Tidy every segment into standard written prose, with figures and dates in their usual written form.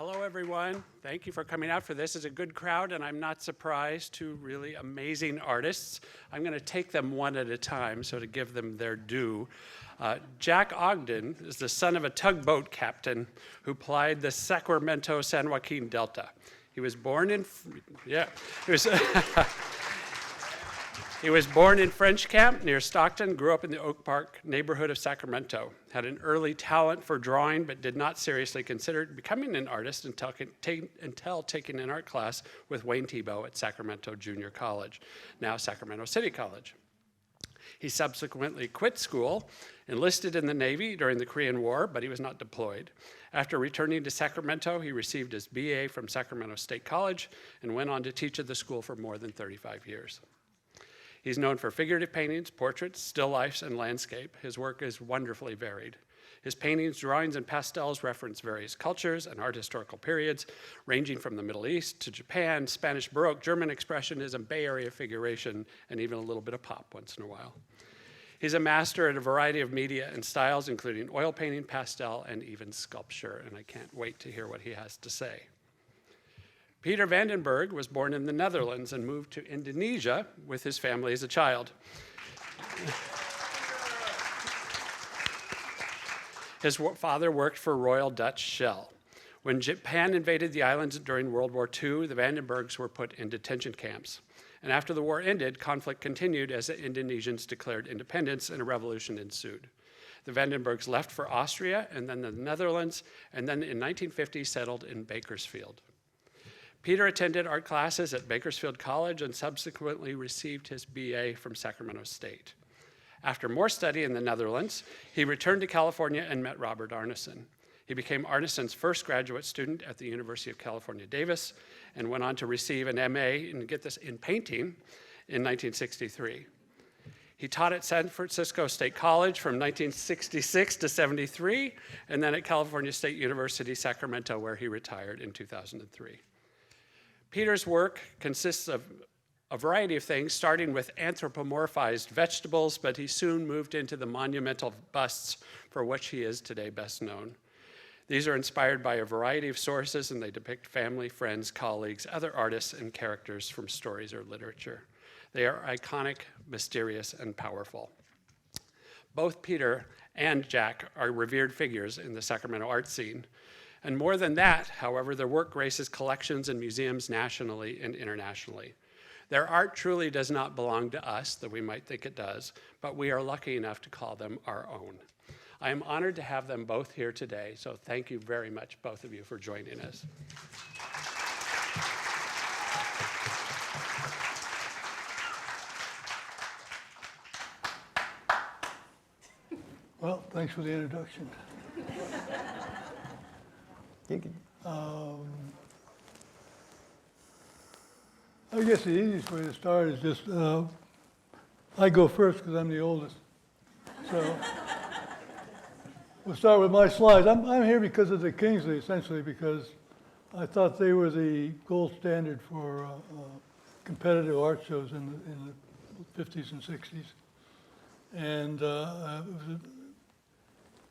Hello, everyone. Thank you for coming out for this. It's a good crowd, and I'm not surprised. Two really amazing artists. I'm going to take them one at a time, so to give them their due. Jack Ogden is the son of a tugboat captain who plied the Sacramento San Joaquin Delta. He was born in, He was born in French Camp near Stockton, grew up in the Oak Park neighborhood of Sacramento, had an early talent for drawing, but did not seriously consider becoming an artist until taking an art class with Wayne Thiebaud at Sacramento Junior College, now Sacramento City College. He subsequently quit school, enlisted in the Navy during the Korean War, but he was not deployed. After returning to Sacramento, he received his BA from Sacramento State College and went on to teach at the school for more than 35 years. He's known for figurative paintings, portraits, still lifes, and landscape. His work is wonderfully varied. His paintings, drawings, and pastels reference various cultures and art historical periods, ranging from the Middle East to Japan, Spanish Baroque, German Expressionism, Bay Area figuration, and even a little bit of pop once in a while. He's a master at a variety of media and styles, including oil painting, pastel, and even sculpture, and I can't wait to hear what he has to say. Peter VandenBerge was born in the Netherlands and moved to Indonesia with his family as a child. His father worked for Royal Dutch Shell. When Japan invaded the islands during World War II, the VandenBerges were put in detention camps. And after the war ended, conflict continued as the Indonesians declared independence and a revolution ensued. The VandenBerges left for Austria and then the Netherlands, and then in 1950 settled in Bakersfield. Peter attended art classes at Bakersfield College and subsequently received his BA from Sacramento State. After more study in the Netherlands, he returned to California and met Robert Arneson. He became Arneson's first graduate student at the University of California, Davis, and went on to receive an MA, and get this, in painting in 1963. He taught at San Francisco State College from 1966 to 73, and then at California State University, Sacramento, where he retired in 2003. Peter's work consists of a variety of things, starting with anthropomorphized vegetables, but he soon moved into the monumental busts for which he is today best known. These are inspired by a variety of sources, and they depict family, friends, colleagues, other artists, and characters from stories or literature. They are iconic, mysterious, and powerful. Both Peter and Jack are revered figures in the Sacramento art scene. And more than that, however, their work graces collections and museums nationally and internationally. Their art truly does not belong to us, though we might think it does, but we are lucky enough to call them our own. I am honored to have them both here today, so thank you very much, both of you, for joining us. Well, thanks for the introduction. I guess the easiest way to start is just, I go first because I'm the oldest. So we'll start with my slides. I'm here because of the Kingsley, essentially, because I thought they were the gold standard for competitive art shows in the 50s and 60s. And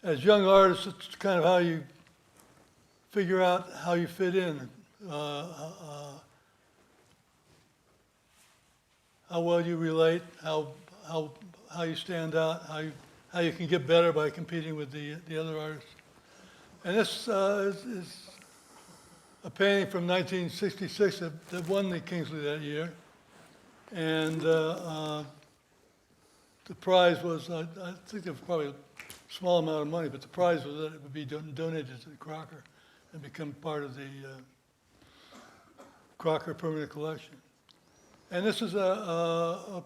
as young artists, it's kind of how you figure out how you fit in, how well you relate, how you stand out, how you can get better by competing with the other artists. And this is a painting from 1966 that won the Kingsley that year. And the prize was, I think there was probably a small amount of money, but the prize was that it would be donated to the Crocker and become part of the Crocker Permanent Collection. And this is a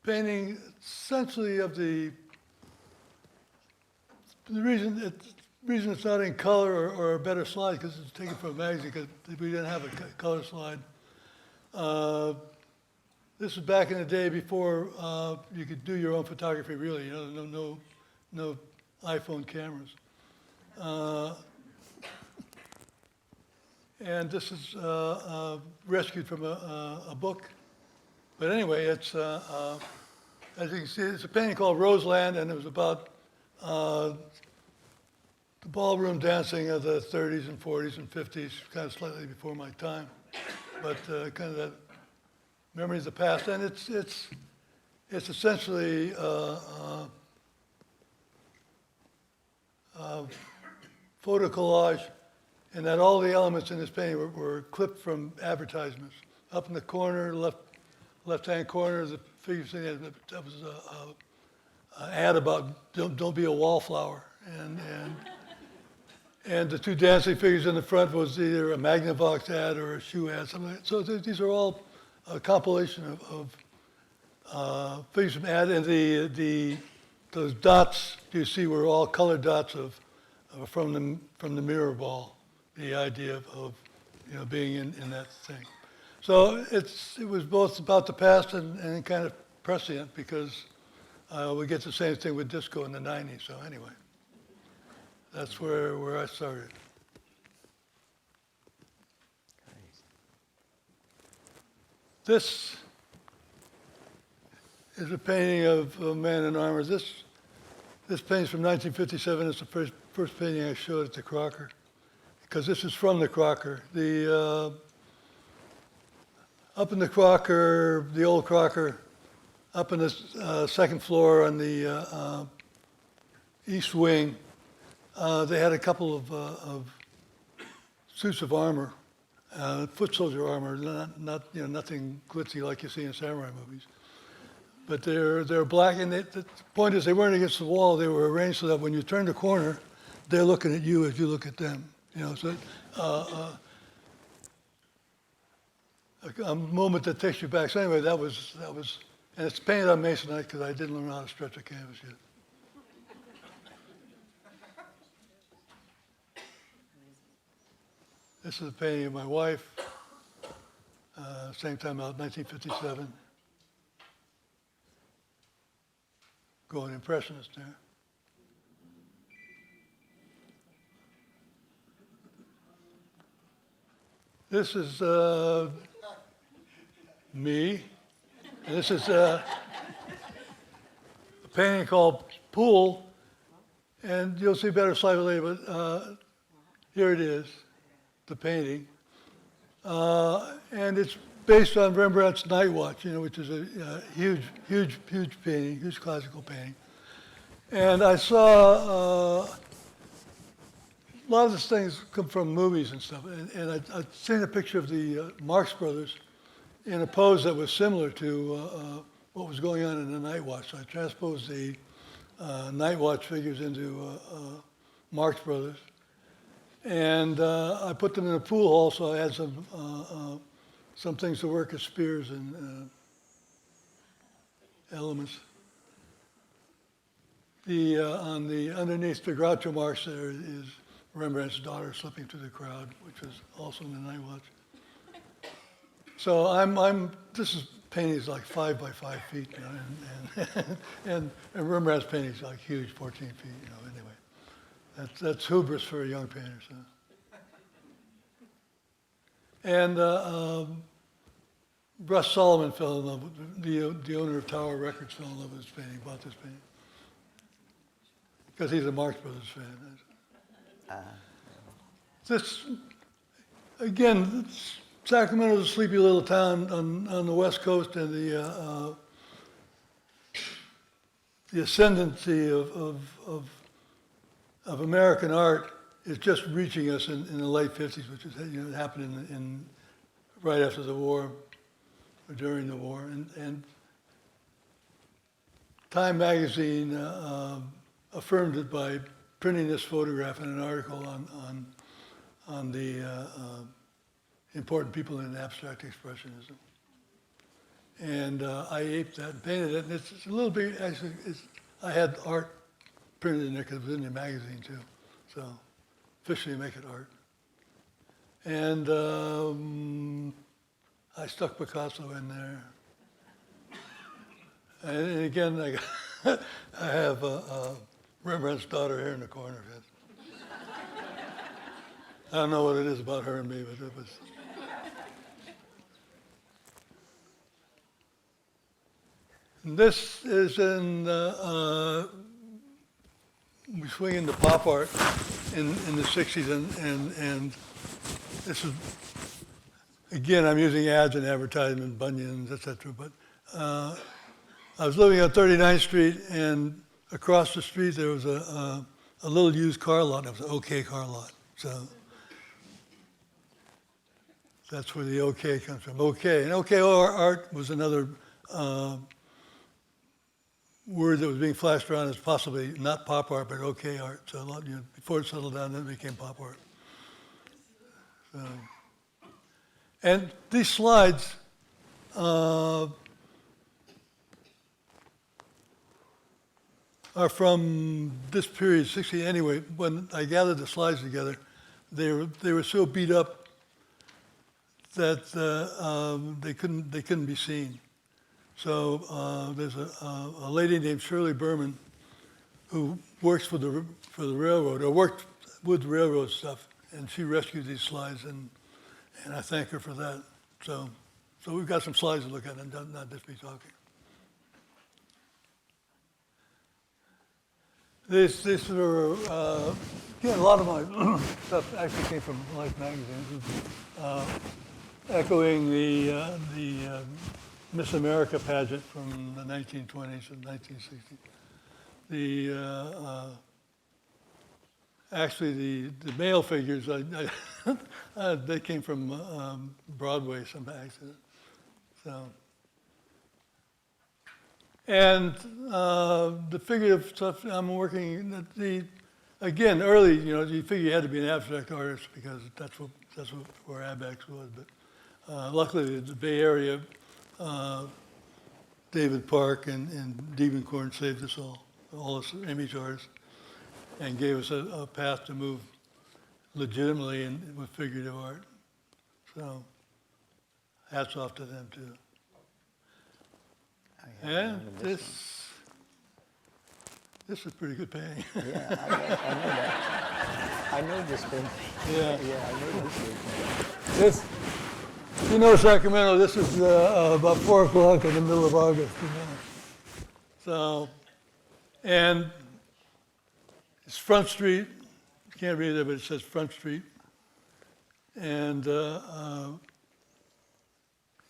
painting essentially of the reason it's not in color or a better slide, because it's taken from a magazine, because we didn't have a color slide. This is back in the day before you could do your own photography, really. You know, no iPhone cameras. And this is rescued from a book. But anyway, it's, as you can see, it's a painting called Roseland, and it was about the ballroom dancing of the 30s and 40s and 50s, kind of slightly before my time, but kind of that memories of the past. And it's essentially photo collage, and that all the elements in this painting were clipped from advertisements. Up in the corner, left-hand corner, the figure thing that was an ad about don't be a wallflower, and the two dancing figures in the front was either a Magnavox ad or a shoe ad, something like that. So these are all a compilation of figures from ad, and those dots you see were all colored dots from the mirror ball, the idea of being in that thing. So it was both about the past and kind of prescient, because we get the same thing with disco in the 90s. So anyway, that's where I started. This is a painting of a man in armor. This painting's from 1957. It's the first painting I showed at the Crocker, because this is from the Crocker. Up in the Crocker, the old Crocker, up in the second floor on the east wing, they had a couple of suits of armor, foot soldier armor, not nothing glitzy like you see in samurai movies. But they're black, and the point is they weren't against the wall. They were arranged so that when you turn the corner, they're looking at you as you look at them. So a moment that takes you back. So anyway, that was, and it's painted on masonite because I didn't learn how to stretch a canvas yet. This is a painting of my wife, same time out, 1957. Going impressionist there. This is me. And this is a painting called Pool. And you'll see better slightly later, but here it is, the painting. And it's based on Rembrandt's Night Watch, which is a huge painting, huge classical painting. And I saw a lot of these things come from movies and stuff. And I'd seen a picture of the Marx Brothers in a pose that was similar to what was going on in the Night Watch. So I transposed the Night Watch figures into Marx Brothers. And I put them in a pool hall, so I had some things to work as spears and elements. On the underneath the Groucho Marx there is Rembrandt's daughter slipping through the crowd, which was also in the Night Watch. So this painting is like 5 by 5 feet, and Rembrandt's painting is like huge, 14 feet, anyway. That's hubris for a young painter, so. And Russ Solomon fell in love with the owner of Tower Records fell in love with this painting, bought this painting. Because he's a Marx Brothers fan. This, again, Sacramento's a sleepy little town on the West Coast, and the ascendancy of American art is just reaching us in the late 50s, which is happened in right after the war, or during the war, and Time magazine affirmed it by printing this photograph in an article on the important people in abstract expressionism. And I aped that and painted it, and it's a little bit, actually, I had art printed in there because it was in the magazine too. So officially make it art. And I stuck Picasso in there. And again, I have Rembrandt's daughter here in the corner. I don't know what it is about her and me, but it was. And this is in, we swing into pop art. in the 60s, and this is, again, I'm using ads and advertisement, bunions, et cetera, but I was living on 39th Street, and across the street there was a little used car lot. It was an OK car lot. So that's where the OK comes from. OK. And OK art was another word that was being flashed around as possibly not pop art, but OK art. So before it settled down, then it became pop art. So, and these slides, are from this period, 60 anyway. When I gathered the slides together, they were so beat up that they couldn't be seen. So there's a lady named Shirley Berman who works for the railroad, or worked with railroad stuff, and she rescued these slides, and I thank her for that. So we've got some slides to look at, and not just be talking. This were, again, a lot of my stuff actually came from Life magazine, echoing the Miss America pageant from the 1920s and 1960s. Actually, the male figures, they came from Broadway some accident. So. And the figurative stuff I'm working, again, early, you figure you had to be an abstract artist because that's where Abex was. But luckily, the Bay Area, David Park and Diebenkorn saved us all us image artists, and gave us a path to move legitimately with figurative art. So hats off to them too. And this is pretty good painting. Yeah, I know that. I know this thing. Yeah. Yeah, I know this thing. Sacramento, this is about 4 o'clock in the middle of August. So, and it's Front Street. You can't read it, but it says Front Street. And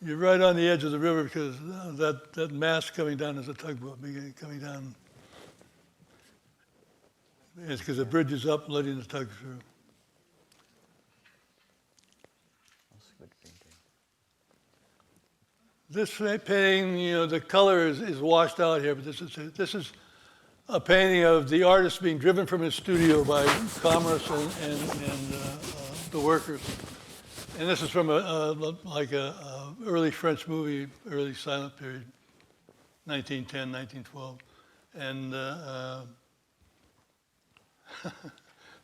you're right on the edge of the river because that mast coming down is a tugboat coming down. It's because the bridge is up, letting the tug through. That's a good painting. This painting, the color is washed out here, but this is a painting of the artist being driven from his studio by commerce and the workers. And this is from a early French movie, early silent period, 1910, 1912. And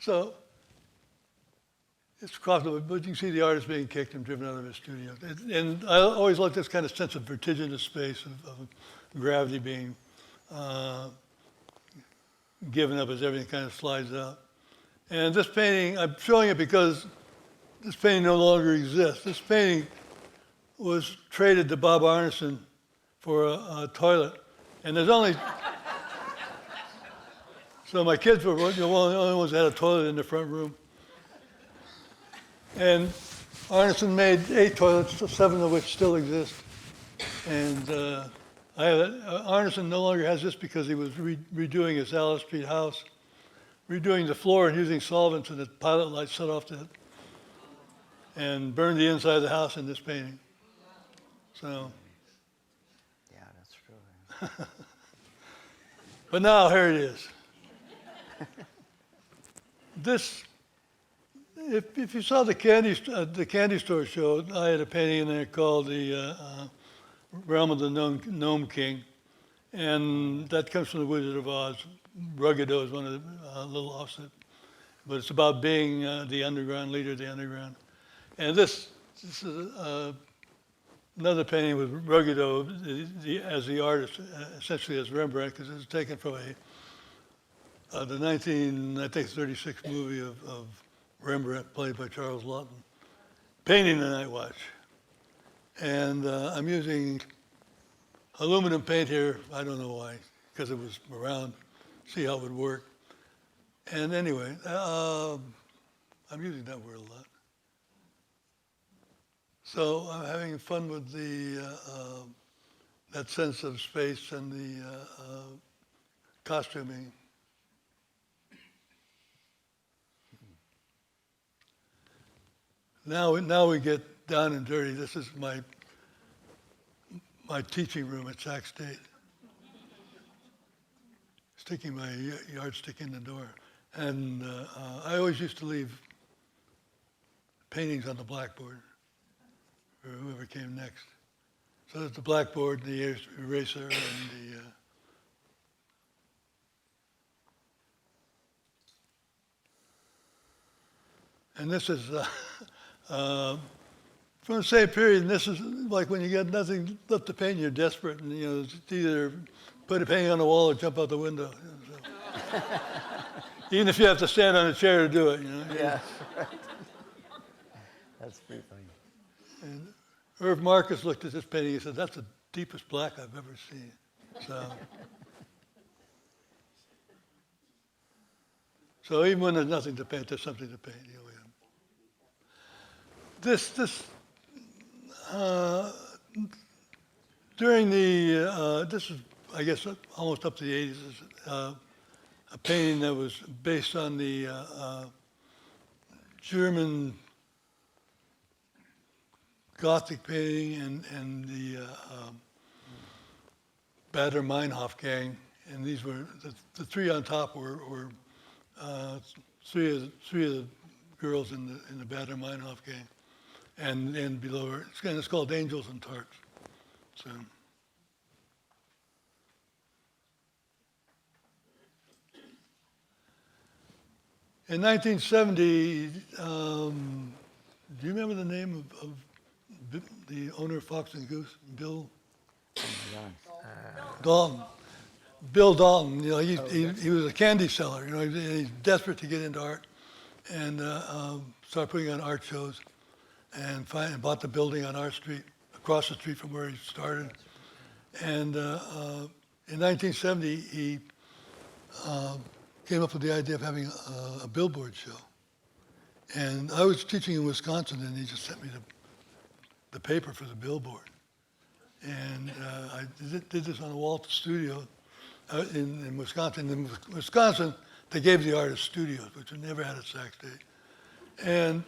so it's profitable, but you can see the artist being kicked and driven out of his studio. And I always like this kind of sense of vertiginous space, of gravity being given up as everything kind of slides out. And this painting, I'm showing it because this painting no longer exists. This painting was traded to Bob Arneson for a toilet. And there's only... So my kids were the only ones that had a toilet in the front room. And Arneson made 8 toilets, 7 of which still exist. And Arneson no longer has this because he was redoing his Alice Street house, redoing the floor and using solvents, and the pilot light set off that and burned the inside of the house in this painting. So. Yeah, that's true. But now here it is. This, if you saw the candy store show, I had a painting in there called the Realm of the Gnome King, and that comes from the Wizard of Oz. Ruggido is one of the little offset, but it's about being the underground leader of the underground. And this is another painting with Ruggido as the artist, essentially as Rembrandt, because it's taken from the 1936 movie of Rembrandt, played by Charles Laughton, Painting the Night Watch. And I'm using aluminum paint here. I don't know why, because it was around, see how it would work. And anyway, I'm using that word a lot. So I'm having fun with that sense of space and the costuming. Now we get down and dirty. This is my teaching room at Sac State. Sticking my yardstick in the door. And I always used to leave paintings on the blackboard for whoever came next. So there's the blackboard, the eraser, and the... and this is from the same period, and this is like when you got nothing left to paint, you're desperate, and it's either put a painting on the wall or jump out the window. So. Even if you have to stand on a chair to do it, Yeah, right. That's pretty funny. And Irv Marcus looked at this painting and said, "That's the deepest black I've ever seen." So even when there's nothing to paint, there's something to paint. During this is, I guess, almost up to the 80s, a painting that was based on the German Gothic painting and the Baader Meinhof gang, and these were the three on top were three of the girls in the Baader Meinhof gang, and below her it's called Angels and Tarts. So. In 1970, do you remember the name of the owner of Fox and Goose, Bill? Dalton. Bill Dalton. He was a candy seller. He's desperate to get into art, and started putting on art shows, and bought the building on our street, across the street from where he started. And in 1970, he came up with the idea of having a billboard show. And I was teaching in Wisconsin, and he just sent me the paper for the billboard. And I did this on the Walt studio in Wisconsin. In Wisconsin, they gave the artists studios, which we never had at Sac State. And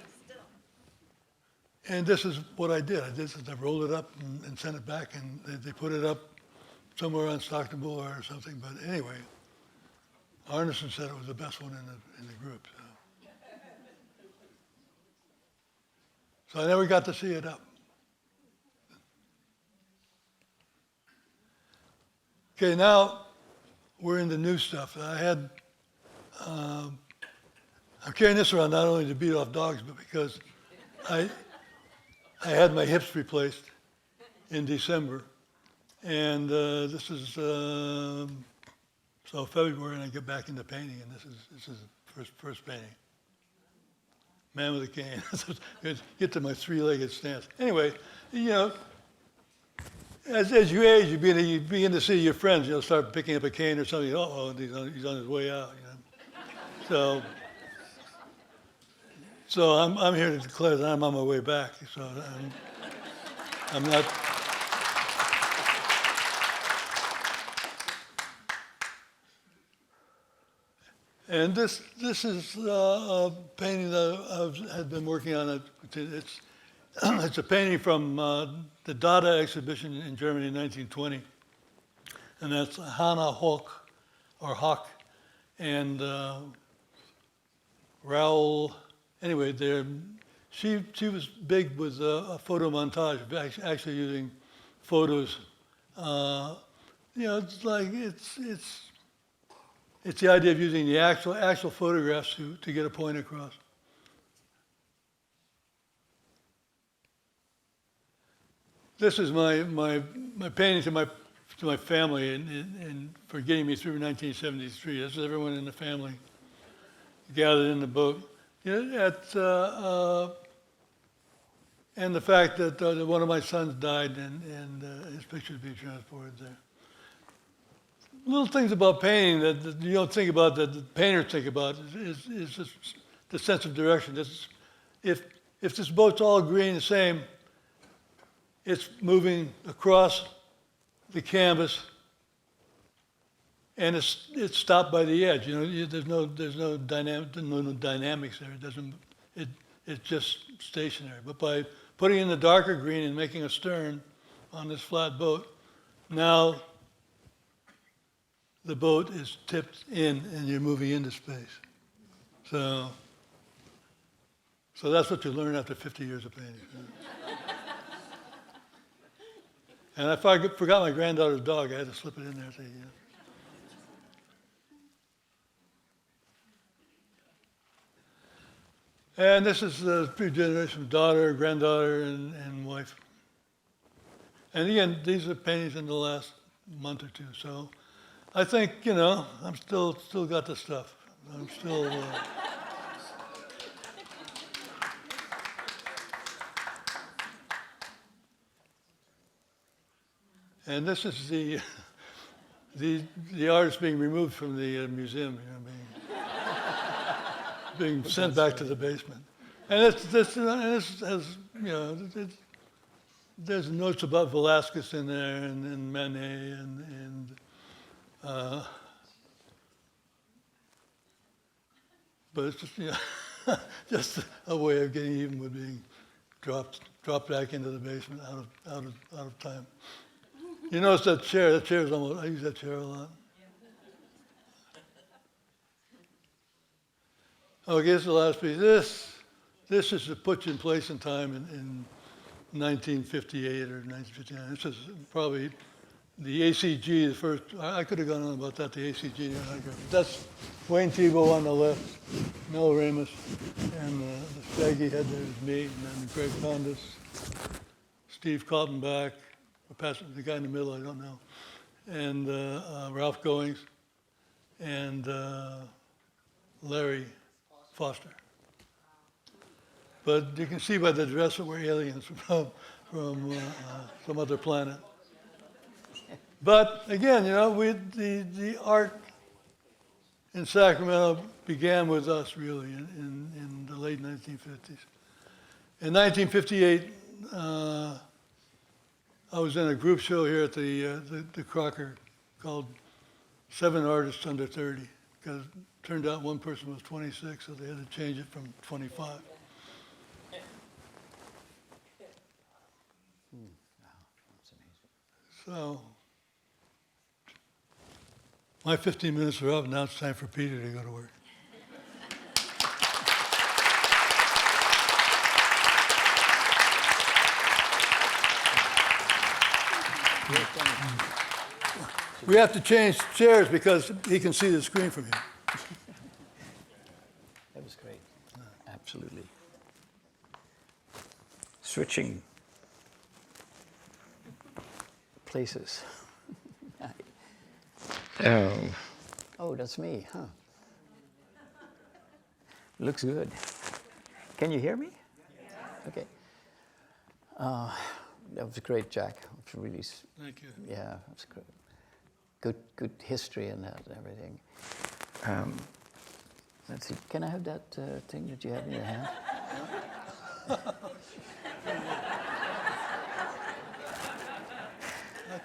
this is what I did. I rolled it up and sent it back, and they put it up somewhere on Stockton Boulevard or something. But anyway, Arneson said it was the best one in the group. So I never got to see it up. Okay, now we're into new stuff. I'm carrying this around not only to beat off dogs, but because I had my hips replaced in December, and this is so February, and I get back into painting, and this is the first painting. Man with a cane. Get to my three-legged stance. Anyway, as you age, you begin to see your friends. Start picking up a cane or something. Uh-oh, he's on his way out. So I'm here to declare that I'm on my way back. So I'm not. And this is a painting that I had been working on. It's a painting from the Dada exhibition in Germany in 1920, and that's Hannah Hock, and Raoul. Anyway, she was big with a photo montage, actually using photos. It's the idea of using the actual photographs to get a point across. This is my painting to my family and for getting me through 1973. This is everyone in the family gathered in the boat. And the fact that one of my sons died and his pictures being transported there. little things about painting that you don't think about, that the painters think about, is just the sense of direction. If this boat's all green the same, it's moving across the canvas, and it's stopped by the edge. There's no dynamics there. It's just stationary. But by putting in the darker green and making a stern on this flat boat, now the boat is tipped in and you're moving into space. So that's what you learn after 50 years of painting. And I forgot my granddaughter's dog. I had to slip it in there. And this is the three generations: daughter, granddaughter, and wife. And again, these are paintings in the last month or two. So I think, I'm still got the stuff. I'm still... And this is the artist being removed from the museum, being sent back to the basement. And this has, there's notes about Velázquez in there, and Manet, and but it's just, just a way of getting even with being dropped back into the basement out of time. You notice that chair? That chair is almost, I use that chair a lot. Okay, this is the last piece. This is to put you in place in time in 1958 or 1959. This is probably the ACG, the first. I could have gone on about that, the ACG. That's Wayne Thiebaud on the left, Mel Ramis, and the shaggy head there is me, and then Greg Condis, Steve Kaltenbach, the guy in the middle, I don't know, and Ralph Goings, and Larry Foster. But you can see by the dress that we're aliens from some other planet. But again, the art in Sacramento began with us really in the late 1950s. In 1958, I was in a group show here at the Crocker called 7 Artists Under 30, because it turned out one person was 26, so they had to change it from 25. So my 15 minutes are up. Now it's time for Peter to go to work. We have to change chairs because he can see the screen from here. That was great. Absolutely. Switching places. Oh, that's me, huh? Looks good. Can you hear me? Okay. That was great, Jack. It's really, Thank you. yeah, it's good. Good history in that and everything. Let's see. Can I have that thing that you have in your hand?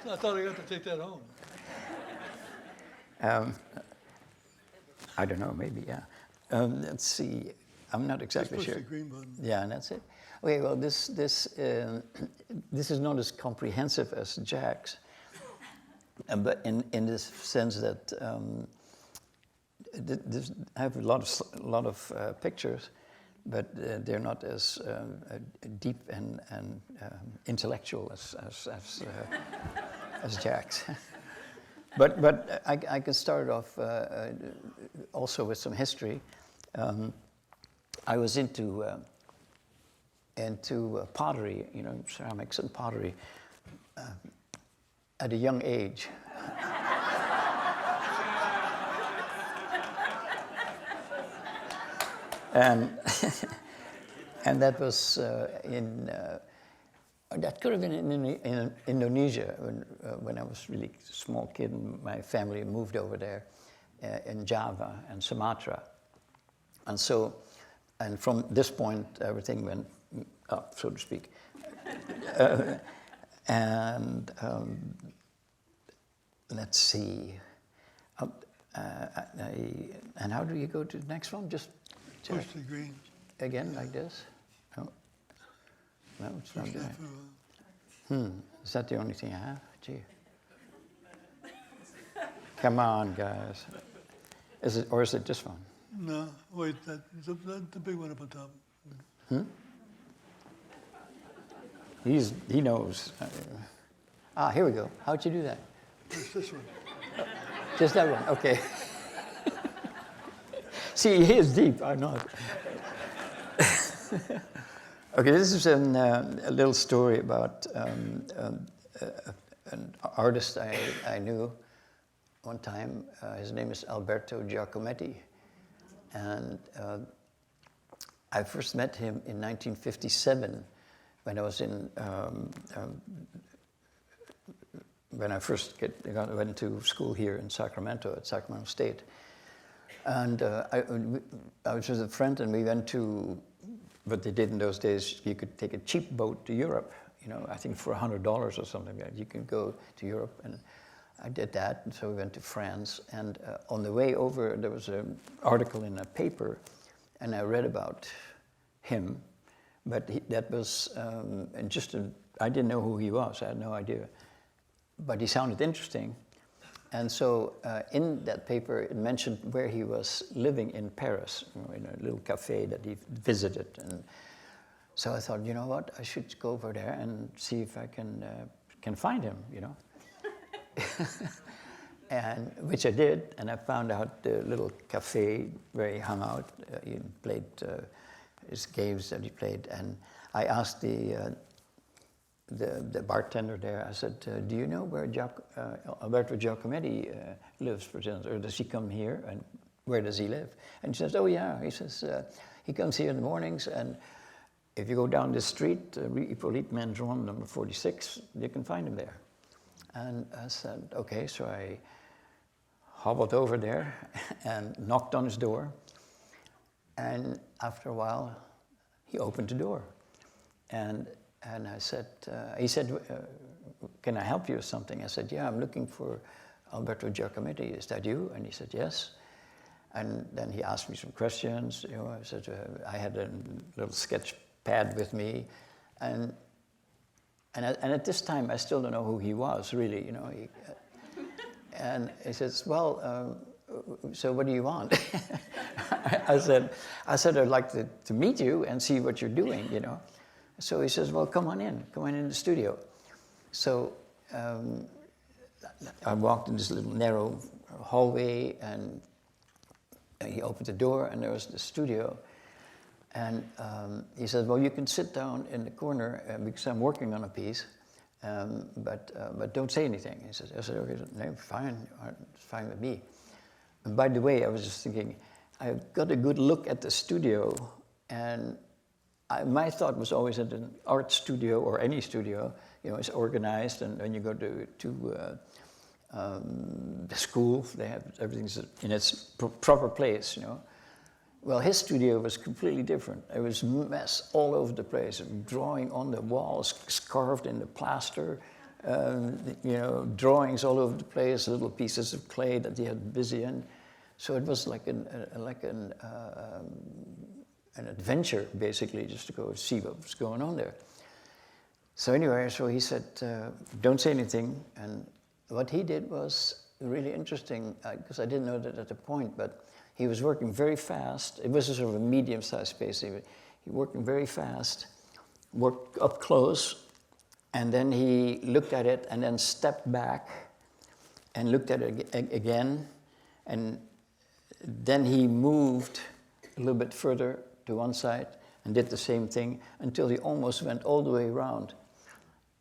I thought I got to take that home. I don't know. Maybe, yeah. Let's see. I'm not exactly Just push sure. the green button. Yeah, and that's it. Okay, well, this is not as comprehensive as Jack's, but in this sense that I have a lot of pictures, but they're not as deep and intellectual as Jack's. But I can start off also with some history. I was into pottery, ceramics and pottery, at a young age. And that was That could have been in Indonesia when I was really a small kid and my family moved over there in Java and Sumatra. And so, and from this point, everything went up, so to speak. And let's see. And how do you go to the next one? Just Push the green. again like this? No, no, it's not Push there. that for Is that the only thing I have? Gee. Come on, guys. Is it, or is it this one? No, wait, the big one up on top. He knows. Here we go. How'd you do that? Push this one. Just that one, okay. See, he is deep, I'm not. Okay, this is a little story about an artist I knew one time. His name is Alberto Giacometti. And I first met him in 1957 when I was in, when I first went to school here in Sacramento, at Sacramento State. And I was with a friend and we went to, what they did in those days, you could take a cheap boat to Europe, you know, I think for $100 or something like that. You can go to Europe, and I did that, and so we went to France. And on the way over, there was an article in a paper, and I read about him, but that was I didn't know who he was, I had no idea. But he sounded interesting. And so in that paper, it mentioned where he was living in Paris, you know, in a little cafe that he visited. And so I thought, you know what, I should go over there and see if I can find him, you know. And which I did, and I found out the little cafe where he hung out. He played his games that he played, and I asked the bartender there. I said, "Do you know where Alberto Giacometti lives, for instance, or does he come here? And where does he live?" And he says, "Oh yeah," he says, "he comes here in the mornings, and if you go down this street, Hippolyte Mendron, number 46, you can find him there." And I said, "Okay," so I hobbled over there and knocked on his door. And after a while, he opened the door. And I said, he said, "Can I help you with something?" I said, "Yeah, I'm looking for Alberto Giacometti. Is that you?" And he said, "Yes." And then he asked me some questions. You know, I said, I had a little sketch pad with me. And at this time, I still don't know who he was, really, you know. And he says, "Well, so what do you want?" I said, "I'd like to meet you and see what you're doing, you know." So he says, "Well, come on in the studio." So I walked in this little narrow hallway, and he opened the door, and there was the studio. And he said, "Well, you can sit down in the corner because I'm working on a piece, but don't say anything." He said, I said, "Okay, no, fine, it's fine with me." And by the way, I was just thinking, I got a good look at the studio, and my thought was always that an art studio or any studio, you know, is organized, and when you go to the school, they have everything's in its proper place, you know. Well, his studio was completely different. It was mess all over the place, drawing on the walls, carved in the plaster, you know, drawings all over the place, little pieces of clay that he had busy in. So it was like an adventure, basically, just to go see what was going on there. So anyway, so he said, "Don't say anything." And what he did was really interesting, because I didn't know that at the point, but he was working very fast. It was a sort of a medium-sized space. He working very fast, worked up close, and then he looked at it and then stepped back and looked at it again, and then he moved a little bit further to one side and did the same thing until he almost went all the way around.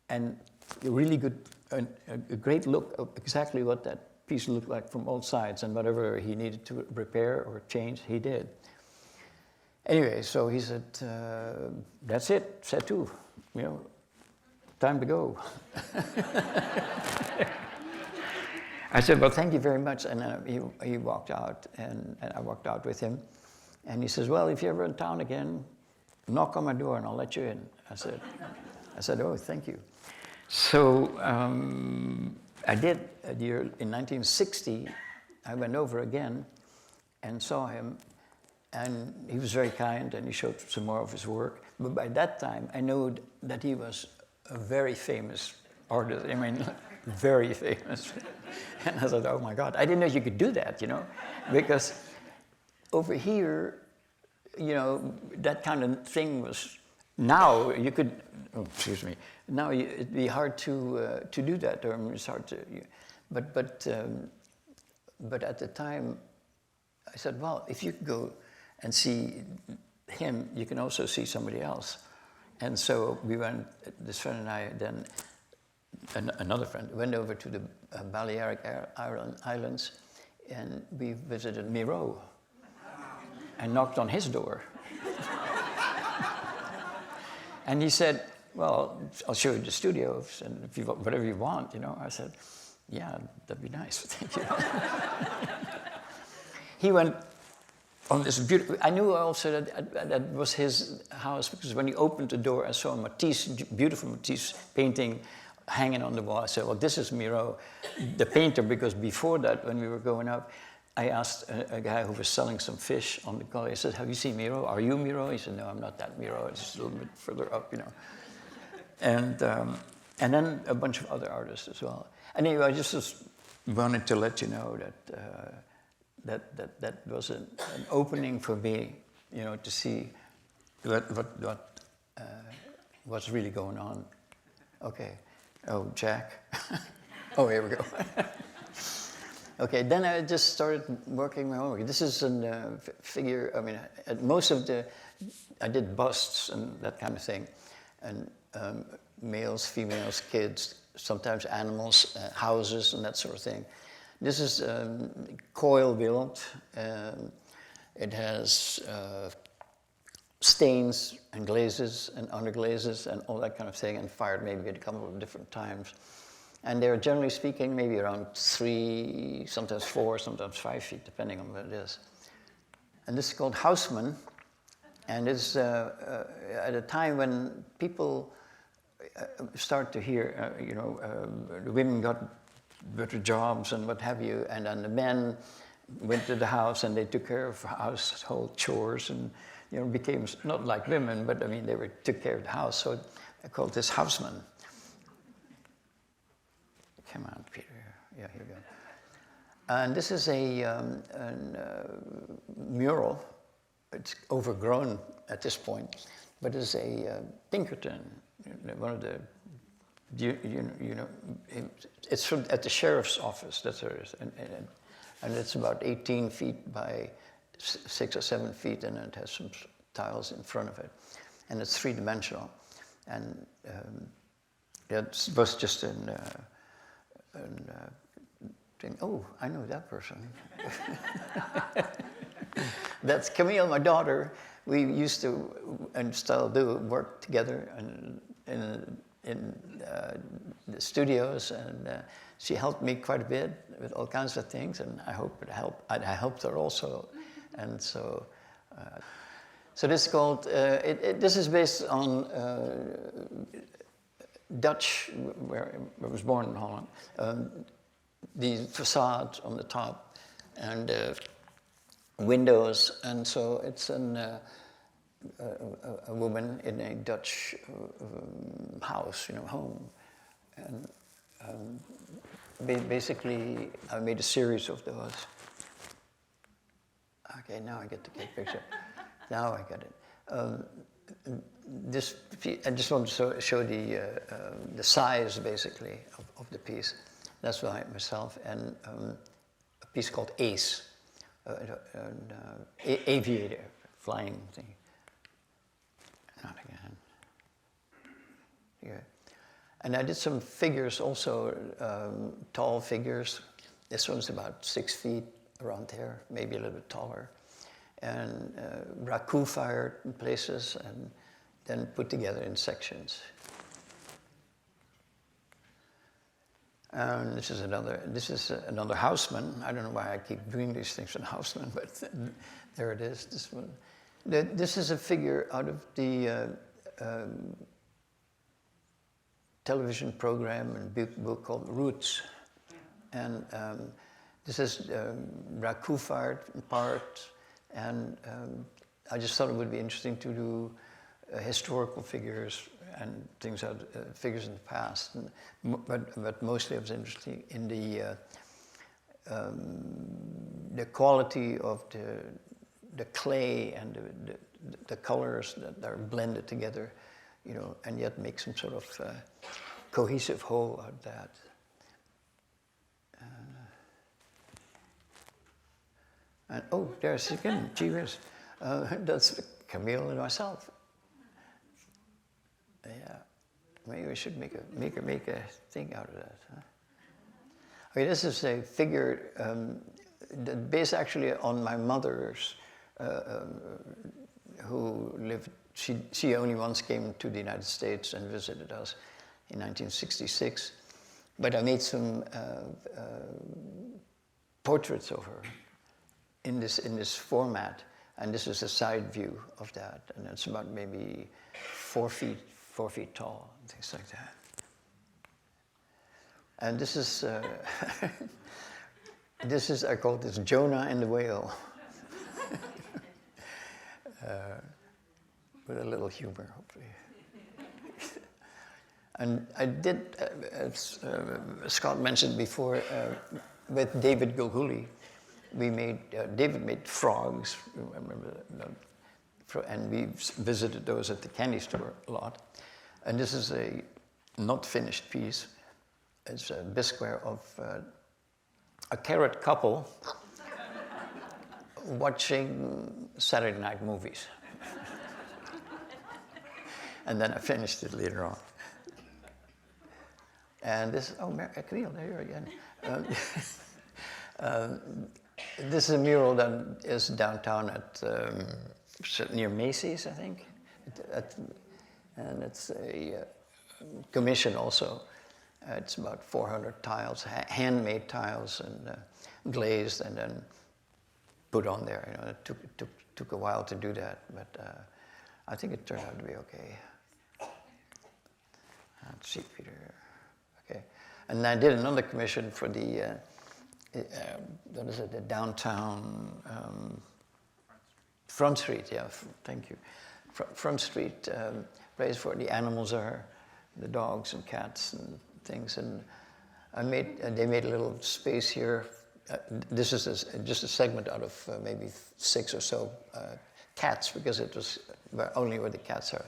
And a really good, a great look of exactly what that piece looked like from all sides, and whatever he needed to repair or change, he did. Anyway, so he said, "That's it, c'est tout," you know. time to go. I said, well, thank you very much. And he walked out, and I walked out with him. And he says, well, if you're ever in town again, knock on my door and I'll let you in. I said, oh, thank you. So I did a year in 1960. I went over again and saw him, and he was very kind, and he showed some more of his work. But by that time, I knew that he was a very famous artist. I mean, very famous. And I thought, oh my God, I didn't know you could do that, you know, because over here, you know, that kind of thing was, now you could, oh, excuse me, now it'd be hard to do that, or it's hard to, but at the time, I said, well, if you go and see him, you can also see somebody else. And so we went, this friend and I, then another friend, went over to the Balearic Islands, and we visited Miro and knocked on his door. And he said, well, I'll show you the studios, and if you, whatever you want, you know. I said, yeah, that'd be nice, thank you. He went on this beautiful, I knew also that was his house, because when he opened the door, I saw a Matisse, beautiful Matisse painting hanging on the wall. I said, well, this is Miro, the painter, because before that, when we were going up, I asked a guy who was selling some fish on the gully. I said, have you seen Miro? Are you Miro? He said, no, I'm not that Miro. It's just a little bit further up, you know. And then a bunch of other artists as well. Anyway, I just wanted to let you know that was an opening for me, you know, to see what's really going on. Okay. Oh, Jack. Oh, here we go. Okay, then I just started working my own work. This is a figure, I mean, most of I did busts and that kind of thing. And males, females, kids, sometimes animals, houses and that sort of thing. This is coil built. It has stains and glazes and underglazes and all that kind of thing, and fired maybe at a couple of different times. And they're generally speaking maybe around 3, sometimes 4, sometimes 5 feet, depending on what it is. And this is called Houseman, and it's at a time when people start to hear, you know, the women got better jobs and what have you, and then the men went to the house and they took care of household chores and, you know, became not like women, but I mean, they took care of the house. So I called this Houseman. Come on, Peter. Yeah, here we go. And this is a mural. It's overgrown at this point, but it's a Pinkerton, one of the, you know, it's from, at the sheriff's office. That's where it is, and it's about 18 feet by 6 or 7 feet, and it has some tiles in front of it, and it's 3-dimensional, and it was just in. Think, oh, I know that person. That's Camille, my daughter. We used to and still do work together in the studios, and she helped me quite a bit with all kinds of things, and I hope it helped. I helped her also, and so. So this is called. This is based on. Dutch, where I was born in Holland, the facade on the top and windows, and so it's a woman in a Dutch house, you know, home, and basically I made a series of those. Okay, now I get the big picture. Now I get it. This I just want to show the size, basically, of the piece. That's why myself, and a piece called Ace, aviator, flying thing. Not again. Yeah. And I did some figures also, tall figures. This one's about 6 feet, around there, maybe a little bit taller. And raku fired in places, and then put together in sections. And this is another Houseman. I don't know why I keep doing these things with Houseman, but there it is. This one. This is a figure out of the television program and book called Roots, and this is Rakufart part, and I just thought it would be interesting to do historical figures and things out figures in the past, and, but mostly I was interested in the quality of the clay and the colors that are blended together, you know, and yet make some sort of cohesive whole out of that. And oh, there's again, gee whiz. That's Camille and myself. Yeah, maybe we should make a thing out of that. Huh? Okay, this is a figure based actually on my mother's, who lived. She only once came to the United States and visited us in 1966, but I made some portraits of her in this format, and this is a side view of that, and it's about maybe 4 feet tall, and things like that. And this is I call this Jonah and the whale, with a little humor, hopefully. And I did, as Scott mentioned before, with David Gilhooly, David made frogs, remember that, and we visited those at the candy store a lot. And this is a not finished piece. It's a bisqueware of a carrot couple watching Saturday night movies. And then I finished it later on. And this, Camille, there you are again. This is a mural that is downtown at near Macy's, I think. And it's a commission also. It's about 400 tiles, handmade tiles, and glazed, and then put on there. You know, it took a while to do that, but I think it turned out to be okay. Let's see, Peter. Okay, and I did another commission for the what is it? The downtown Front Street. Yeah, thank you. Front Street place where the animals are, the dogs and cats and things. And they made a little space here. This is just a segment out of maybe 6 or so cats, because it was only where the cats are.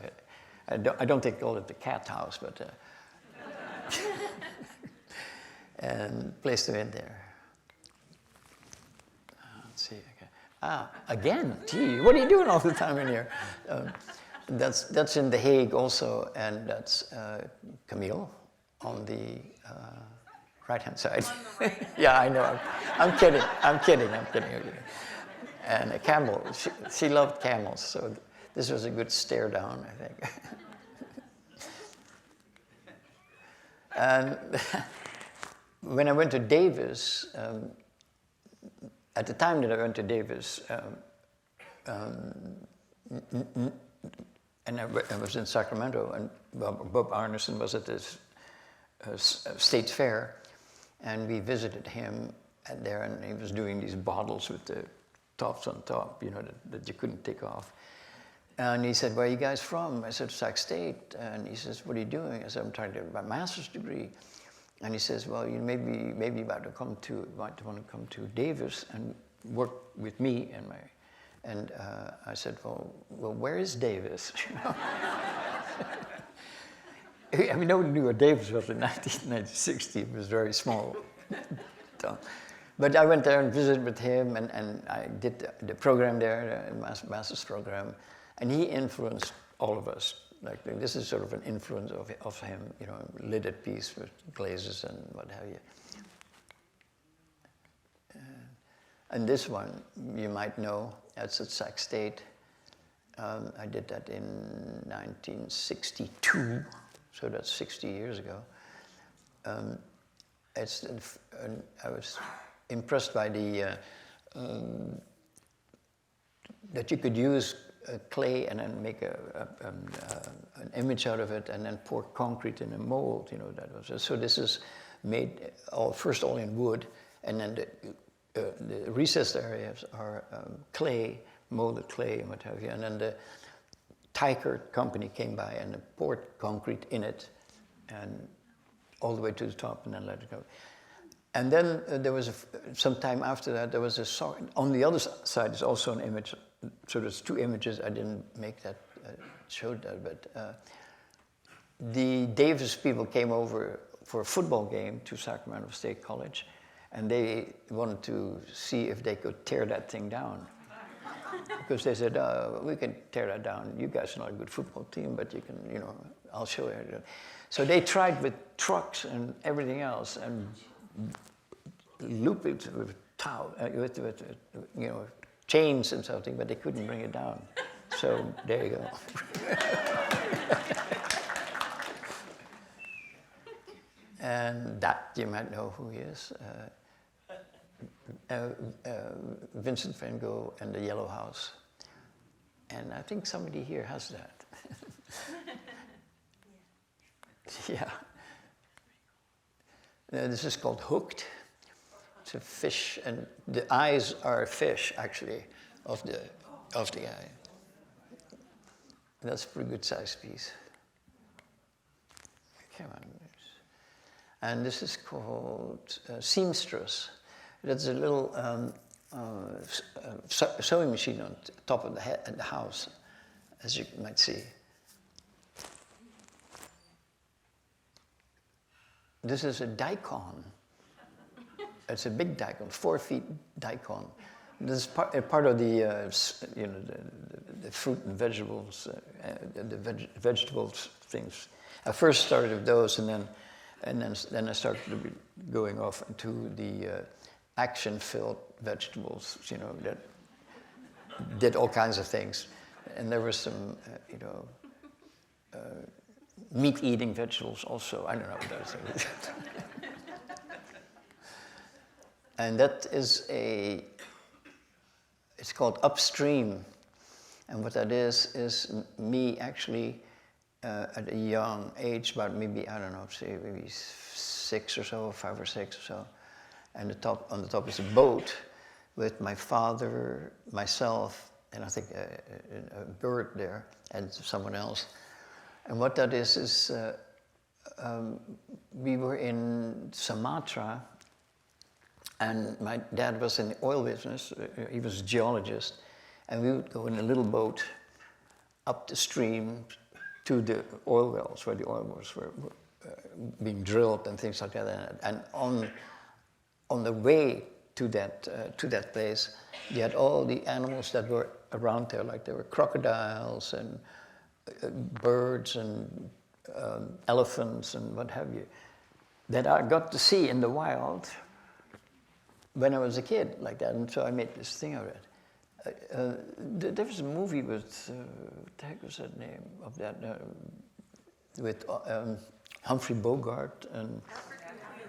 I don't think they call it the cat house, but and placed them in there. Let's see. Okay. Again, gee, what are you doing all the time in here? That's in The Hague also, and that's Camille on the right-hand side. Yeah, I know. I'm kidding. Okay. And a camel. She loved camels, so this was a good stare down, I think. And when I went to Davis, at the time that I went to Davis, and I was in Sacramento, and Bob Arneson was at this state fair, and we visited him there, and he was doing these bottles with the tops on top, you know, that you couldn't take off. And he said, "Where are you guys from?" I said, "Sac State." And he says, "What are you doing?" I said, "I'm trying to get my master's degree." And he says, "Well, you might want to come to Davis and work with me and my." And I said, well, where is Davis? I mean, nobody knew where Davis was in 1960. It was very small. But I went there and visited with him, and I did the program there, the master's program, and he influenced all of us. Like, this is sort of an influence of him, you know, lidded piece with glazes and what have you. And this one, you might know, that's at Sac State. I did that in 1962, so that's 60 years ago. I was impressed by the that you could use clay and then make an image out of it, and then pour concrete in a mold. You know, that was so. This is made first all in wood, and then the recessed areas are clay, molded clay, and what have you. And then the Tiker company came by and poured concrete in it, and all the way to the top, and then let it go. And then there was some time after that, there was a song. On the other side is also an image. So there's two images. I didn't make that, showed that, but the Davis people came over for a football game to Sacramento State College, and they wanted to see if they could tear that thing down. Because they said, we can tear that down. You guys are not a good football team, but you can, you know, I'll show you. So they tried with trucks and everything else, and loop it with with you know, chains and something, but they couldn't bring it down. So there you go. And that you might know who he is. Vincent van Gogh and the Yellow House. And I think somebody here has that. Yeah. This is called Hooked. It's a fish, and the eyes are a fish, actually, of the eye. And that's a pretty good sized piece. Come on. And this is called Seamstress. That's a little sewing machine on top of the house, as you might see. This is a daikon. It's a big daikon, 4 feet daikon. This is part of the, you know, the fruit and vegetables, vegetables things. I first started with those, and then I started to be going off into the action-filled vegetables, you know, that did all kinds of things. And there were some, you know, meat-eating vegetables also. I don't know what those are. And that is it's called Upstream. And what that is me actually at a young age, about maybe, I don't know, say maybe 6 or so, 5 or 6 or so. And on the top is a boat with my father, myself, and I think a bird there, and someone else. And what that is we were in Sumatra, and my dad was in the oil business. He was a geologist, and we would go in a little boat up the stream to the oil wells where the oil wells were being drilled and things like that. And on the way to that place, you had all the animals that were around there, like there were crocodiles and birds and elephants and what have you, that I got to see in the wild when I was a kid, like that. And so I made this thing of it. There was a movie with, what the heck was that name of that? With Humphrey Bogart and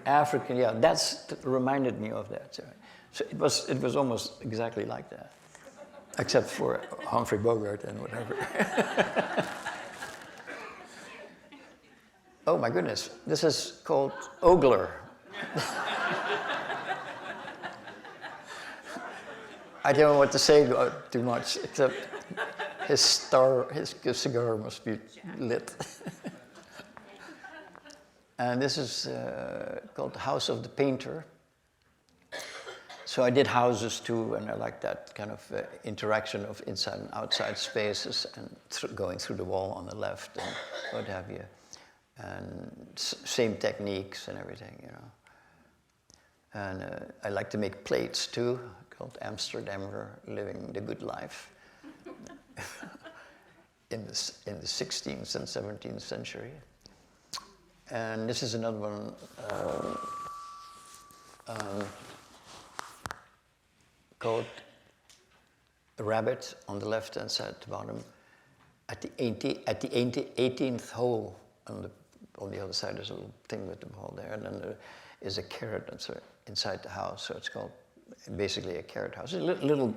African, yeah, that reminded me of that. So it was almost exactly like that, except for Humphrey Bogart and whatever. Oh my goodness, this is called Ogler. I don't know what to say too much, except his cigar must be lit. And this is called the House of the Painter. So I did houses too, and I like that kind of interaction of inside and outside spaces, and going through the wall on the left and what have you. And same techniques and everything, you know. And I like to make plates too, called Amsterdammer, living the good life in the 16th and 17th century. And this is another one called a rabbit on the left-hand side at the bottom. At the 18th hole on the other side, there's a little thing with the ball there. And then is a carrot inside the house, so it's called basically a carrot house. Little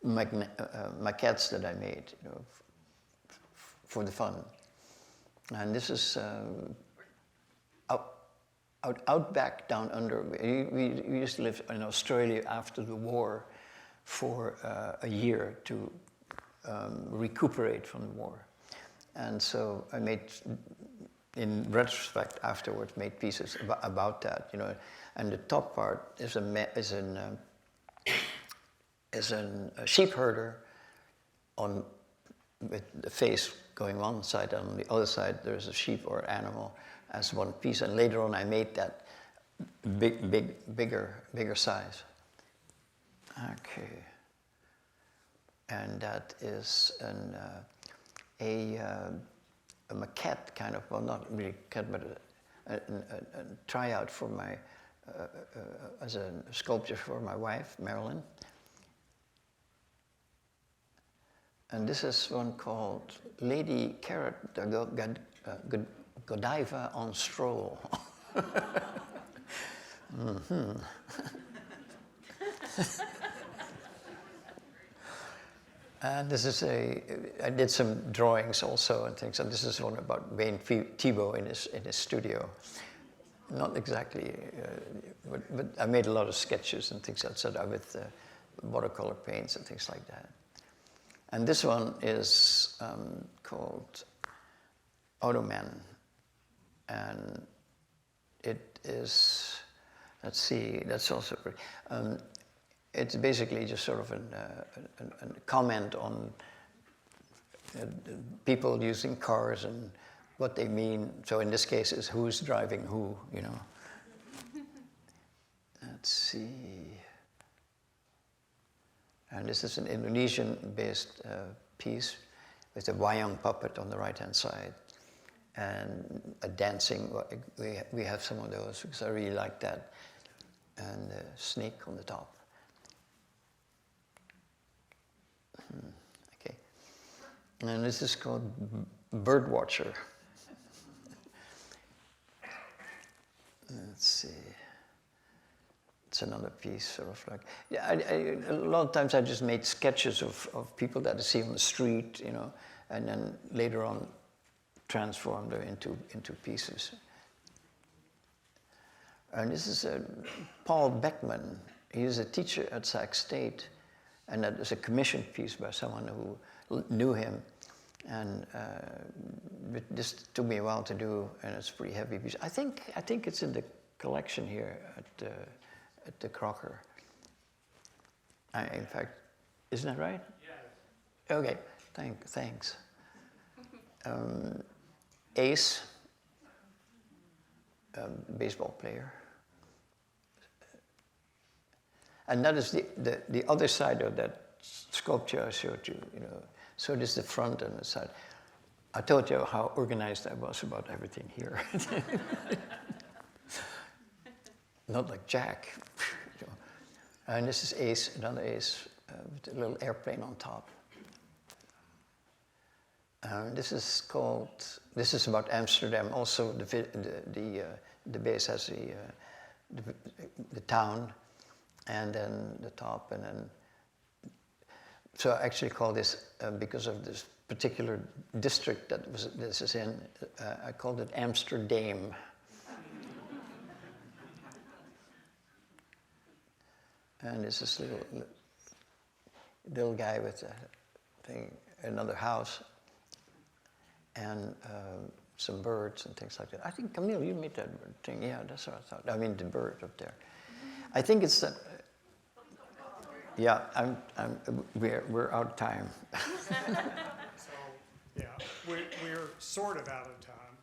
maquettes that I made, you know, for the fun. And this is out back down under. We used to live in Australia after the war for a year to recuperate from the war. And so I made, in retrospect, afterwards, made pieces about that, you know. And the top part is a sheep herder with the face going one side, and on the other side there's a sheep or animal as one piece. And later on, I made that bigger size. Okay. And that is a maquette, kind of, well, not really maquette, but a tryout for my, as a sculpture for my wife, Marilyn. And this is one called Lady Carrot Godiva on Stroll. Mm-hmm. And this is I did some drawings also and things, and this is one about Wayne Thiebaud in his studio. Not exactly, but I made a lot of sketches and things outside with watercolor paints and things like that. And this one is called Automan, and it is, let's see, that's also pretty. It's basically just sort of a comment on people using cars and what they mean. So in this case, is who's driving who, you know. Let's see. And this is an Indonesian-based piece with a wayang puppet on the right-hand side and a dancing. We have some of those because I really like that, and a snake on the top. Okay, and this is called Birdwatcher. Let's see. It's another piece, sort of like, yeah. A lot of times I just made sketches of people that I see on the street, you know, and then later on transformed them into pieces. And this is Paul Beckman. He is a teacher at Sac State, and that is a commissioned piece by someone who knew him. And this took me a while to do, and it's a pretty heavy piece. I think it's in the collection here at the Crocker. In fact, isn't that right? Yeah. Okay, thanks. Ace, baseball player. And that is the other side of that sculpture I showed you, you know. So this is the front and the side. I told you how organized I was about everything here. Not like Jack. And this is Ace, another Ace, with a little airplane on top. This is about Amsterdam. Also, the base has the town, and then the top, and then. So I actually call this, because of this particular district this is in, I called it Amsterdam. And this is little guy with a thing, another house, and some birds and things like that. I think, Camille, you made that bird thing. Yeah, that's what I thought. I mean, the bird up there. I think it's that. Yeah, we're out of time. So, yeah, we're sort of out of time.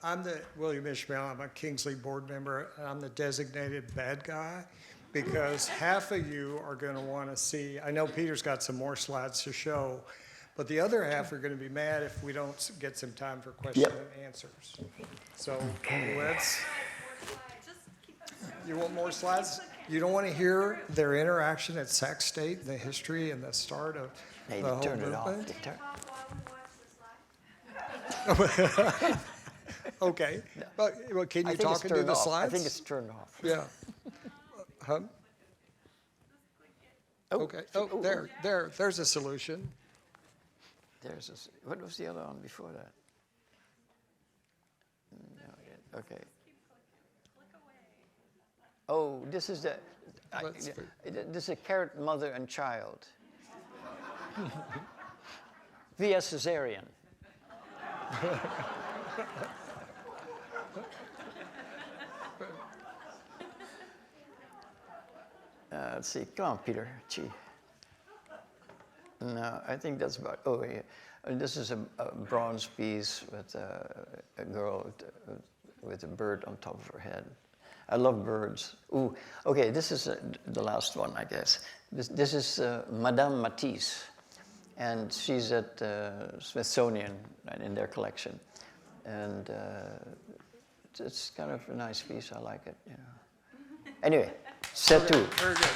I'm the William Ishmael. I'm a Kingsley board member. I'm the designated bad guy because half of you are going to want to see. I know Peter's got some more slides to show, but the other half are going to be mad if we don't get some time for questions and answers. So let's. You want more slides? You don't want to hear their interaction at Sac State, the history and the start of the whole movement? Okay. Well, can I you think talk it's into turned the off. slides? I think it's turned off. Yeah. Huh? Oh, Okay. Oh, there's a solution. What was the other one before that? No, yeah, okay. Oh, this is Let's- this is a carrot mother and child. Via cesarean. Let's see. Come on, Peter. Gee. No, I think that's about. Oh, yeah. And this is a bronze piece with a girl with a bird on top of her head. I love birds. Ooh, okay. This is the last one, I guess. This is Madame Matisse, and she's at Smithsonian in their collection, and it's kind of a nice piece. I like it. You know. Anyway, set two. Very good.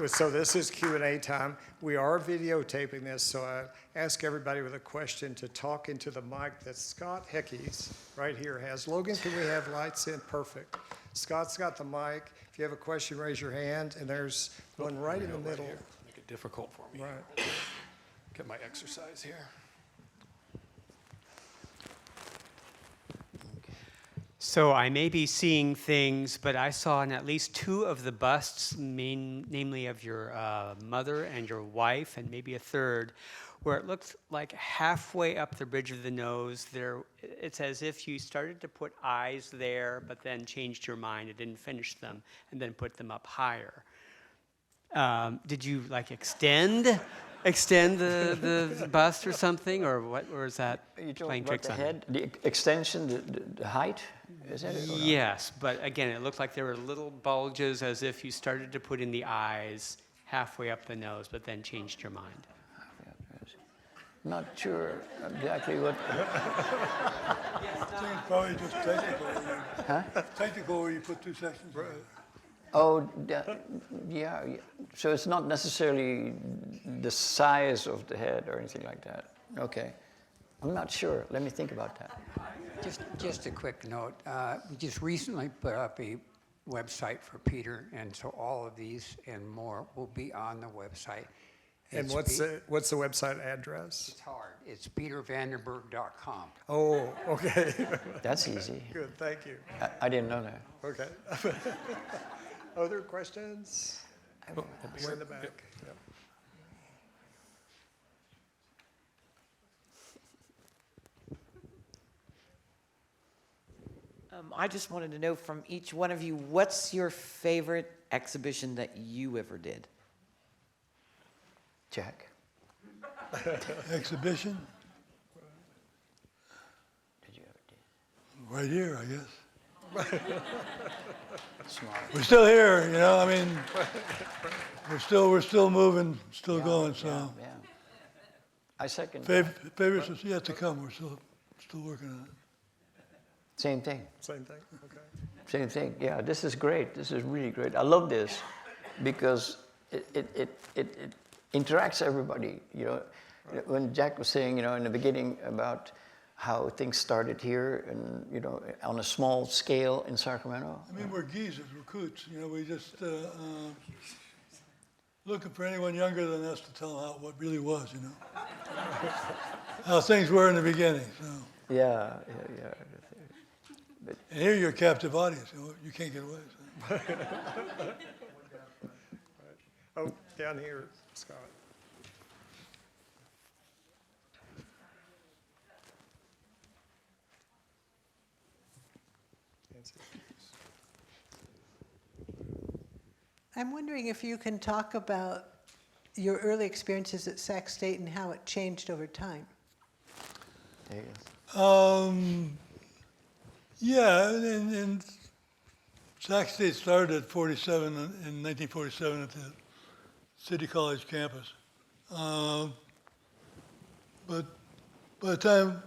So this is Q&A time. We are videotaping this, so I ask everybody with a question to talk into the mic that Scott Hickey's right here has. Logan, can we have lights in? Perfect. Scott's got the mic. If you have a question, raise your hand, and there's one right in the middle. Make it difficult for me. Right. Get my exercise here. So I may be seeing things, but I saw in at least two of the busts, namely of your mother and your wife, and maybe a third, where it looked like halfway up the bridge of the nose, it's as if you started to put eyes there, but then changed your mind and didn't finish them, and then put them up higher. Did you like extend the bust or something, or what? Or is that You talking playing about tricks the on me? head, the extension, the height? Is that it? or not? Yes, but again, it looked like there were little bulges as if you started to put in the eyes halfway up the nose, but then changed your mind. Not sure exactly what. I think it's probably just technical. Huh? Technical where you put two sections. Oh, yeah. So it's not necessarily the size of the head or anything like that. Okay. I'm not sure. Let me think about that. Just a quick note. We just recently put up a website for Peter, and so all of these and more will be on the website. And It's what's the website address? It's hard. It's petervandenberge.com. Oh, okay. That's easy. Good, thank you. I didn't know that. Okay. Other questions? We're in the back. Yep. I just wanted to know from each one of you, what's your favorite exhibition that you ever did? Jack. Exhibition, Did you ever do? right here, I guess. Smart. We're still here, you know, I mean, we're still moving, still going, so. Yeah. I second. that. Favorites is yet to come, we're still working on it. Same thing. Same thing, okay. Same thing. Yeah, this is great. This is really great. I love this because it interacts everybody. You know, when Jack was saying, you know, in the beginning about how things started here and, you know, on a small scale in Sacramento. I mean, we're geezers, we're coots, you know, we just looking for anyone younger than us to tell how what really was, you know. How things were in the beginning, so. Yeah. And here you're a captive audience, you can't get away. So. Oh, down here, Scott. Nancy. I'm wondering if you can talk about your early experiences at Sac State and how it changed over time. There you go. Yeah, and Sac State started at 47 in 1947 at the City College campus. But by the time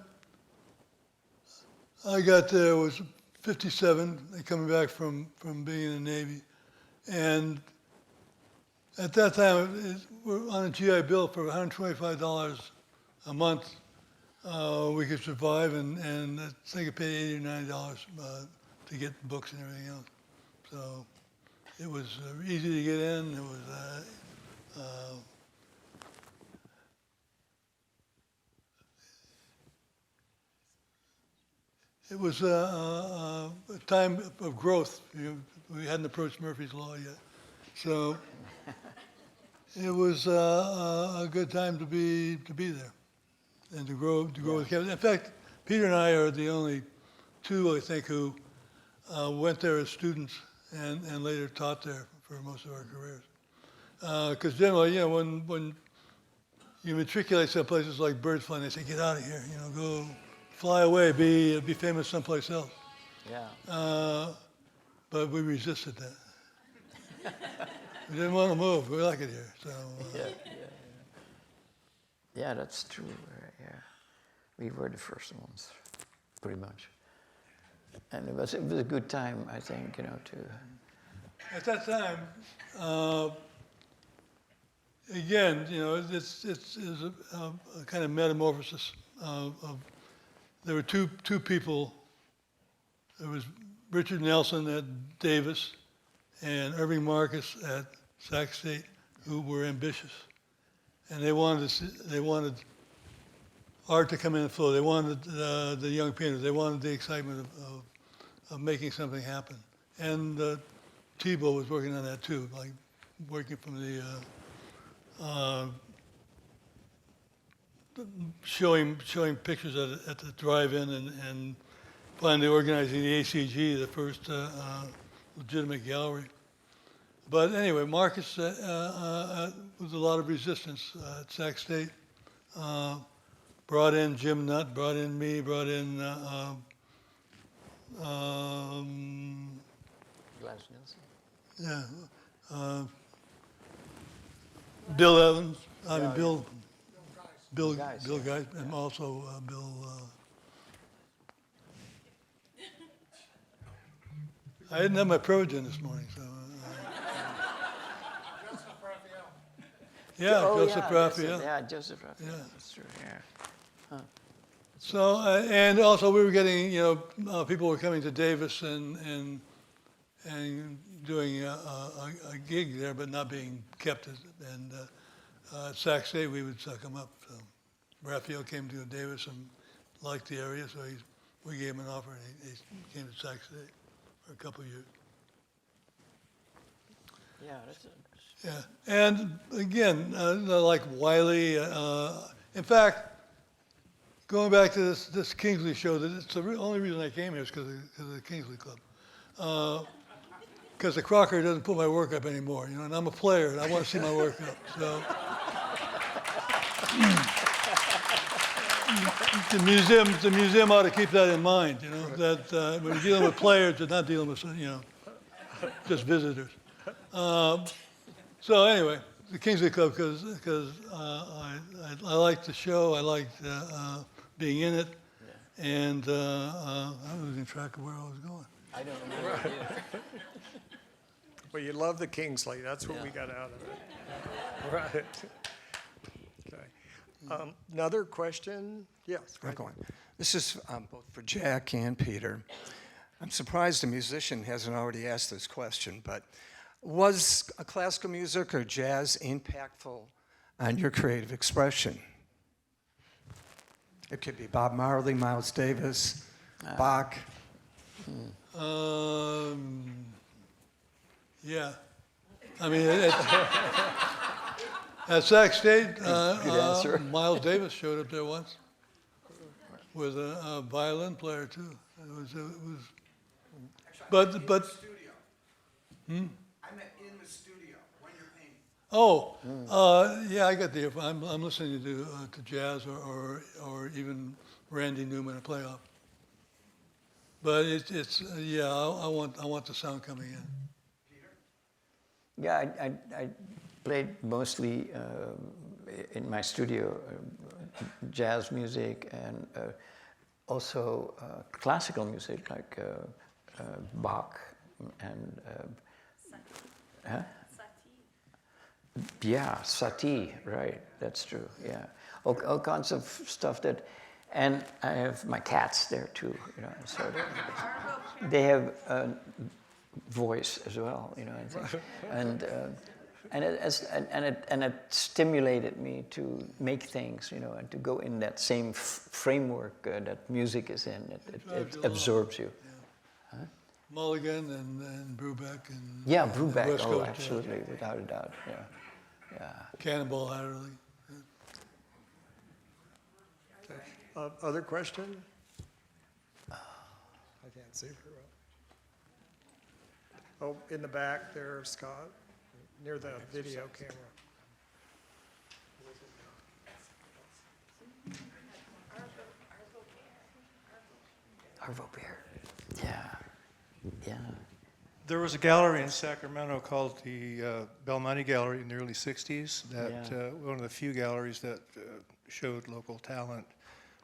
I got there, it was 57, coming back from being in the Navy. And At that time, we're on a GI Bill for $125 a month. We could survive, and I think it paid $80 or $90 to get books and everything else. So it was easy to get in. It was a time of growth. We hadn't approached Murphy's Law yet. So it was a good time to be there and to grow with Kevin. In fact, Peter and I are the only two, I think, who went there as students and later taught there for most of our careers. Because generally, when you matriculate some places like birds flying, they say, get out of here, go fly away, be famous someplace else. Yeah. But we resisted that. We didn't want to move. We like it here. So Yeah, that's true. Yeah, we were the first ones, pretty much. And it was a good time, I think, to. at that time, again, it's a kind of metamorphosis of there were two people. There was Richard Nelson at Davis and Irving Marcus at Sac State, who were ambitious, and they wanted art to come in and flow. They wanted the young painters. They wanted the excitement of making something happen. And Tebow was working on that too, like working from the showing pictures at the drive-in and finally organizing the ACG, the first legitimate gallery. But anyway, Marcus was a lot of resistance at Sac State. Brought in Jim Nutt, brought in me, brought in Glass Nelson. Bill Evans. Bill Guys, Guys, and also Bill. I didn't have my Progen this morning, so. Yeah, Joseph Raphael. Joseph Raphael. Yeah. That's true. Yeah. So, and also we were getting, people were coming to Davis and doing a gig there, but not being kept. And at Sac State, we would suck them up. So Raphael came to Davis and liked the area, so we gave him an offer, and he came to Sac State for a couple of years. Yeah, that's it. Yeah, and again, like Wiley. In fact, going back to this Kingsley show, it's the only reason I came here is because of the Kingsley Club. Because the Crocker doesn't put my work up anymore, and I'm a player, and I want to see my work up. So the museum ought to keep that in mind. That when you're dealing with players, you're not dealing with just visitors. So anyway, the Kingsley Club, because I liked the show, I liked being in it, and I'm losing track of where I was going. I don't remember. Well, you love the Kingsley. That's what we got out of it. Right. Okay. Another question? Yes. I'm going. This is both for Jack and Peter. I'm surprised a musician hasn't already asked this question, but was classical music or jazz impactful on your creative expression? It could be Bob Marley, Miles Davis, Bach. Yeah. I mean, at Sac State, answer. Miles Davis showed up there once with a violin player too. It was. But. I meant in the studio when you're painting. Oh, yeah, I got the. I'm listening to jazz or even Randy Newman, a playoff. But it's yeah, I want the sound coming in. Yeah, I played mostly in my studio jazz music and also classical music like Bach and Yeah, sati, right, that's true, yeah. All kinds of stuff that, and I have my cats there too, you know, so they have a voice as well, you know, I think. And it stimulated me to make things, you know, and to go in that same framework that music is in. It absorbs you. Mulligan and Brubeck and Yeah, and Brubeck, West oh, Coast, absolutely, without a doubt, yeah. Yeah. Cannonball Adderley. Other question? I can't see very well. Oh, in the back there, Scott, near the video camera. Arvo Bear. Yeah. Yeah. There was a gallery in Sacramento called the Belmonte Gallery in the early 60s. That one of the few galleries that showed local talent.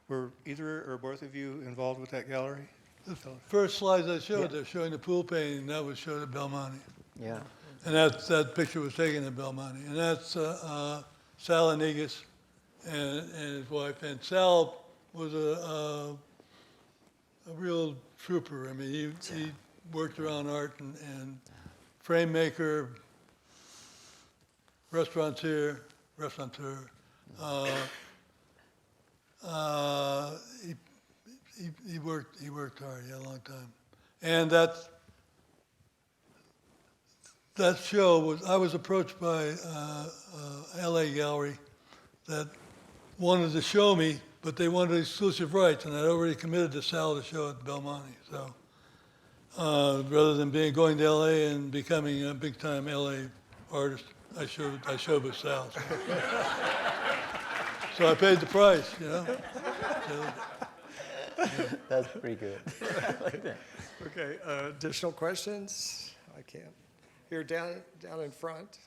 Were either or both of you involved with that gallery? The first slides I showed, they're showing the pool painting, that was showed at Belmonte. Yeah. And that picture was taken at Belmonte. And that's Sal Anigas and his wife. And Sal was a real trooper. I mean, he worked around art and frame maker, restaurateur. He worked hard. He had a long time. And that show was, I was approached by LA Gallery that wanted to show me, but they wanted exclusive rights, and I'd already committed to Sal to show at Belmonte. So rather than going to LA and becoming a big time LA artist, I showed with Sal. So I paid the price, you know. That's pretty good. I like that. Okay, additional questions? I can't. Here, down in front.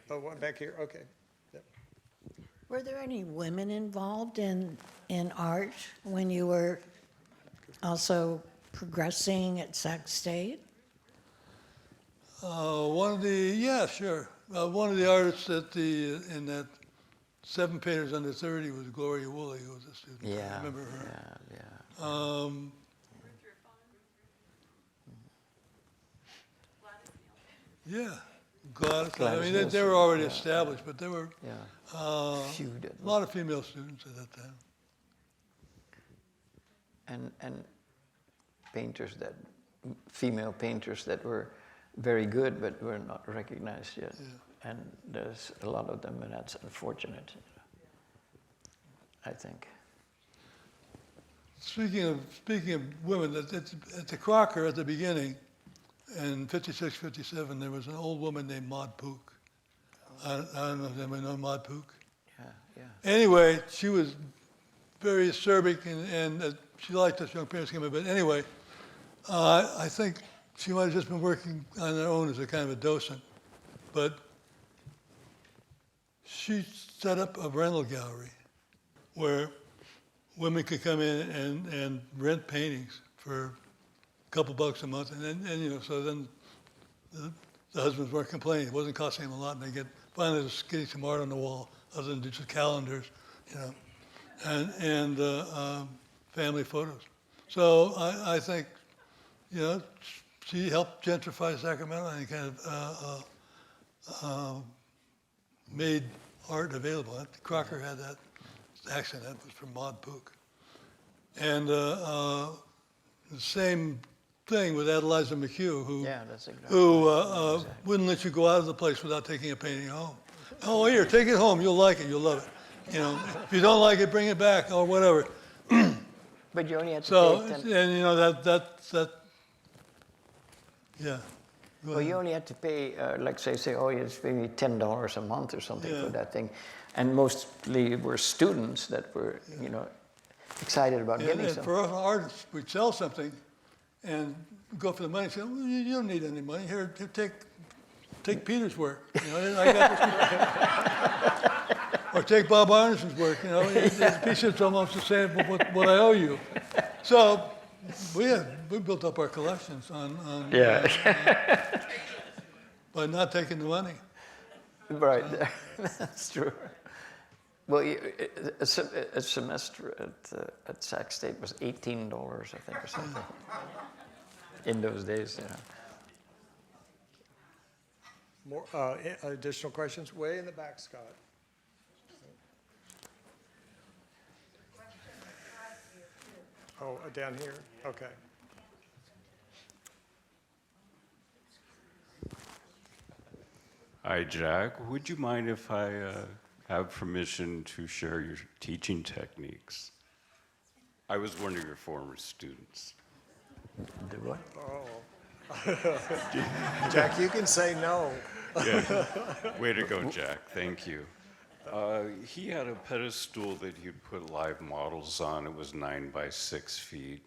One back here, okay. Yep. Were there any women involved in art when you were also progressing at Sac State? One of the artists in that 7 Painters Under 30 was Gloria Woolley, who was a student. Yeah. I remember her. Yeah. Yeah, Gladys. I Gladys mean, they were Wilson, already yeah, established, but there were Few did. a lot of female students at that time. And female painters that were very good but were not recognized yet. Yeah. And there's a lot of them, and that's unfortunate, I think. Speaking of women, at the Crocker at the beginning, in 56, 57, there was an old woman named Maud Pook. I don't know if anybody know Maud Pook. Yeah. Anyway, she was very acerbic and she liked us young parents came in. But anyway, I think she might have just been working on her own as a kind of a docent. But she set up a rental gallery where women could come in and rent paintings for a couple bucks a month, and then so then the husbands weren't complaining. It wasn't costing them a lot, and finally just getting some art on the wall, other than just calendars, and family photos. So I think, she helped gentrify Sacramento and kind of made art available. Crocker had that accent. That was from Maud Pook. And the same thing with Adeliza McHugh, who wouldn't let you go out of the place without taking a painting home. Oh, here, take it home. You'll like it. You'll love it. If you don't like it, bring it back or whatever. But you only had to So, pay and yeah. Go Well, ahead. you only had to pay, like say, it's maybe $10 a month or something for that thing. And mostly were students that were, excited about getting And something. for us artists, we'd sell something and go for the money. Say, well, you don't need any money. Here, take Peter's work. I got this. Or take Bob Anderson's work. The piece is almost the same as what I owe you. So we built up our collections on by not taking the money. Right, that's true. Well, a semester at Sac State was $18, I think, or something. In those days, yeah. More, additional questions? Way in the back, Scott. Oh, down here? Okay. Hi, Jack. Would you mind if I have permission to share your teaching techniques? I was one of your former students. The what? Jack, you can say no. Yeah. Way to go, Jack. Thank you. He had a pedestal that he'd put live models on. It was 9 by 6 feet.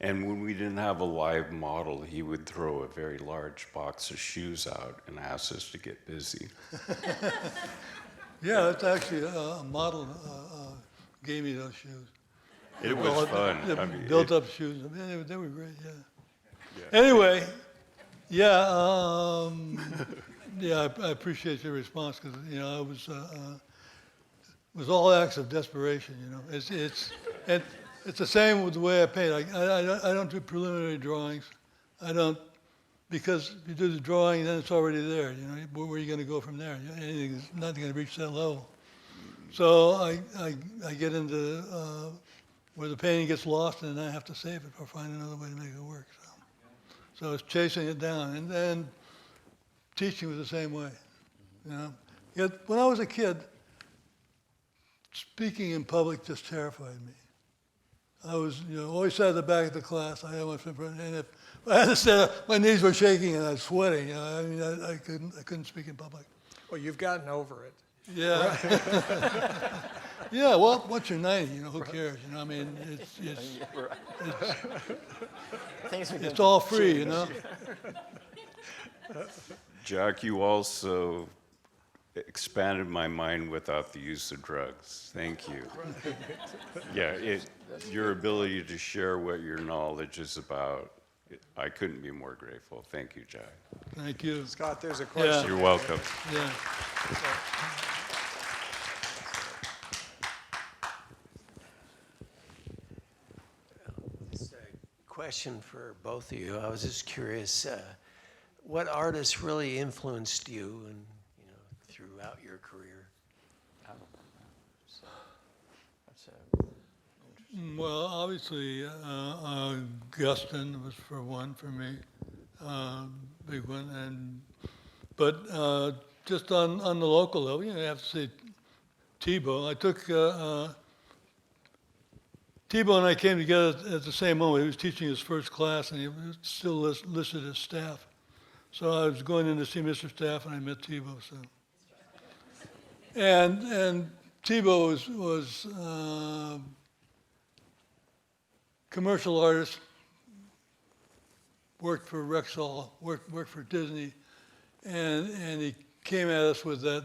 And when we didn't have a live model, he would throw a very large box of shoes out and ask us to get busy. Yeah, that's actually a model gave me those shoes. It was fun. Built up shoes. I mean, they were great, yeah. Anyway, yeah, yeah, I appreciate your response because, you know, it was all acts of desperation, you know. It's the same with the way I paint. I don't do preliminary drawings. I don't, because if you do the drawing, then it's already there. You know, where are you going to go from there? Anything is not going to reach that level. So I get into where the painting gets lost, and then I have to save it or find another way to make it work. So it's chasing it down, and then teaching was the same way. You know, yet when I was a kid, speaking in public just terrified me. I was, you know, always sat at the back of the class. I had my front, and if I had to stand up, my knees were shaking and I was sweating. You know, I mean, I couldn't speak in public. Well, you've gotten over it. Yeah. Yeah. Well, once you're 90, you know, who cares? You know, I mean, it's all free, you know. Jack, you also expanded my mind without the use of drugs. Thank you. Yeah, your ability to share what your knowledge is about, I couldn't be more grateful. Thank you, Jack. Thank you. Scott, there's a question. You're welcome. Yeah. Just a question for both of you. I was just curious, what artists really influenced you and, you know, throughout your career? Well, obviously, Guston was for one for me, big one, but just on the local level, you know, you have to say Tebow. I took Tebow and I came together at the same moment. He was teaching his first class, and he was still listed as staff. So I was going in to see Mr. Staff, and I met Tebow. So, and Tebow was commercial artist, worked for Rexall, worked for Disney, and he came at us with that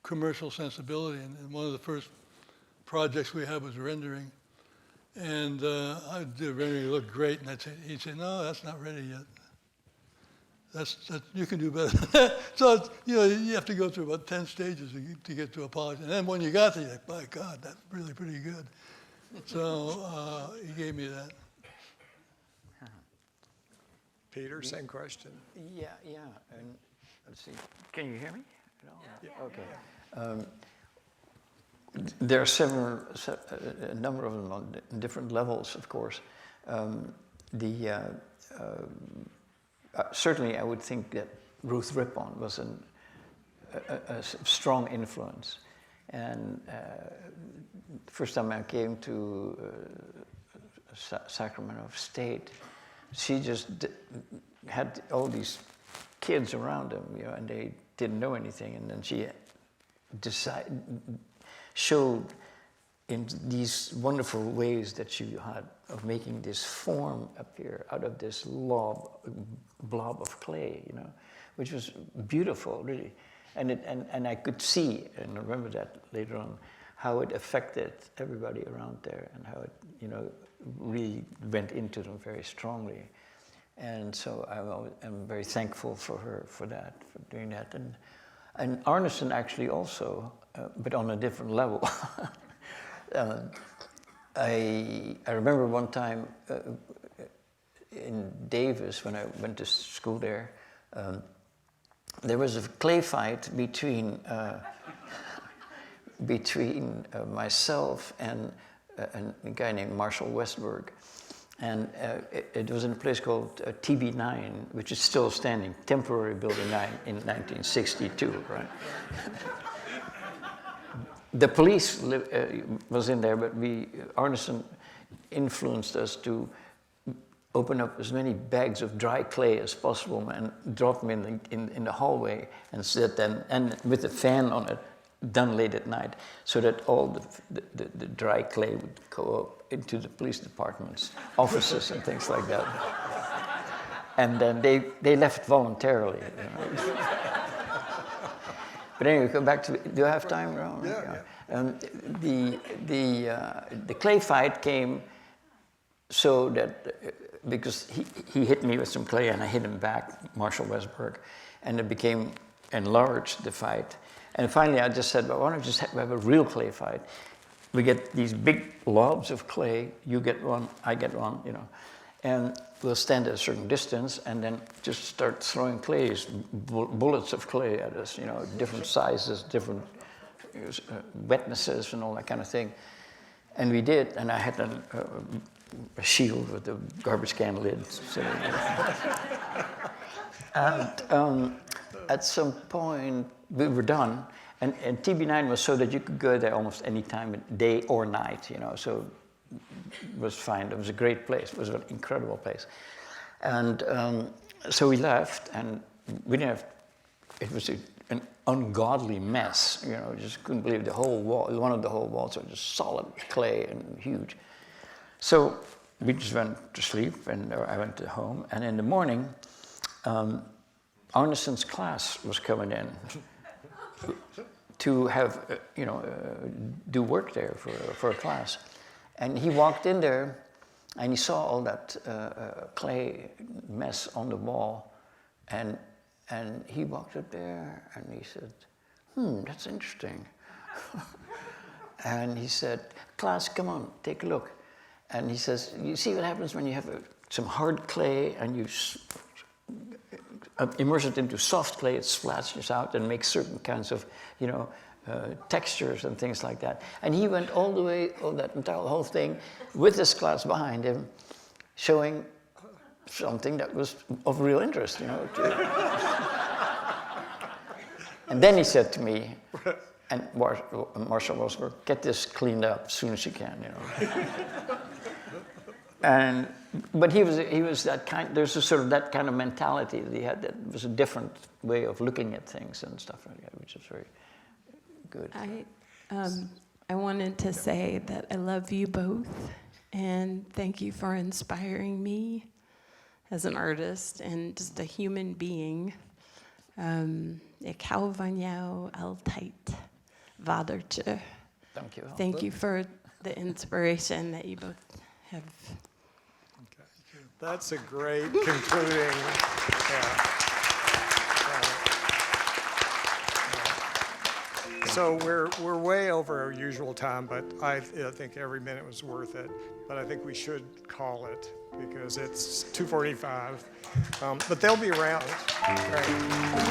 commercial sensibility. And one of the first projects we had was rendering, and I did rendering, it looked great, and he'd say, no, that's not ready yet. That's you can do better than that. So you know, you have to go through about 10 stages to get to a polish, and then when you got there, you're like, by God, that's really pretty good. So he gave me that. Peter, same question. Yeah, and let's see. Can you hear me? No? Yeah. Okay. There are a number of them on different levels, of course. Certainly, I would think that Ruth Rippon was a strong influence. And the first time I came to Sacramento State, she just had all these kids around them, you know, and they didn't know anything. And then she showed in these wonderful ways that she had of making this form appear out of this blob of clay, you know, which was beautiful, really. And I could see, and I remember that later on, how it affected everybody around there and how it, you know, really went into them very strongly. And so I'm very thankful for her for that, for doing that. And Arneson actually also, but on a different level. I remember one time in Davis, when I went to school there, there was a clay fight between myself and a guy named Marshall Westberg. And it was in a place called TB9, which is still standing, temporary building 9 in 1962, right? The police was in there, but Arneson influenced us to open up as many bags of dry clay as possible and drop them in the hallway and sit and with a fan on it, done late at night, so that all the dry clay would go up into the police department's offices and things like that. And then they left voluntarily. You know. But anyway, go back to, do I have time, Ron? Yeah. The clay fight came so that, because he hit me with some clay and I hit him back, Marshall Westberg, and it became enlarged, the fight. And finally I just said, well, why don't we just have a real clay fight? We get these big lobs of clay, you get one, I get one, you know, and we'll stand at a certain distance and then just start throwing clays, bullets of clay at us, you know, different sizes, different wetnesses and all that kind of thing. And we did, and I had a shield with a garbage can lid. So, and at some point, we were done, and TB9 was so that you could go there almost any time, day or night, you know, so it was fine. It was a great place. It was an incredible place. And so we left, and we didn't have, it was an ungodly mess, you know, just couldn't believe the whole wall, one of the whole walls was just solid clay and huge. So we just went to sleep, and I went to home, and in the morning, Arneson's class was coming in to have, you know, do work there for a class. And he walked in there, and he saw all that clay mess on the wall, and he walked up there, and he said, that's interesting. And he said, class, come on, take a look. And he says, you see what happens when you have some hard clay and you immerse it into soft clay, it splashes out and makes certain kinds of, you know, textures and things like that. And he went all the way, whole thing, with this class behind him, showing something that was of real interest, you know. And then he said to me, and Marshall Westberg, get this cleaned up as soon as you can, you know. But he was that kind. There's a sort of that kind of mentality that he had. That was a different way of looking at things and stuff like that, which is very good. I wanted to say that I love you both, and thank you for inspiring me as an artist and just a human being. Ik hou van jou altijd, vadertje. Thank you. Thank you for the inspiration that you both have. That's a great concluding. So we're way over our usual time, but I think every minute was worth it. But I think we should call it because it's 2:45. But they'll be around. Right.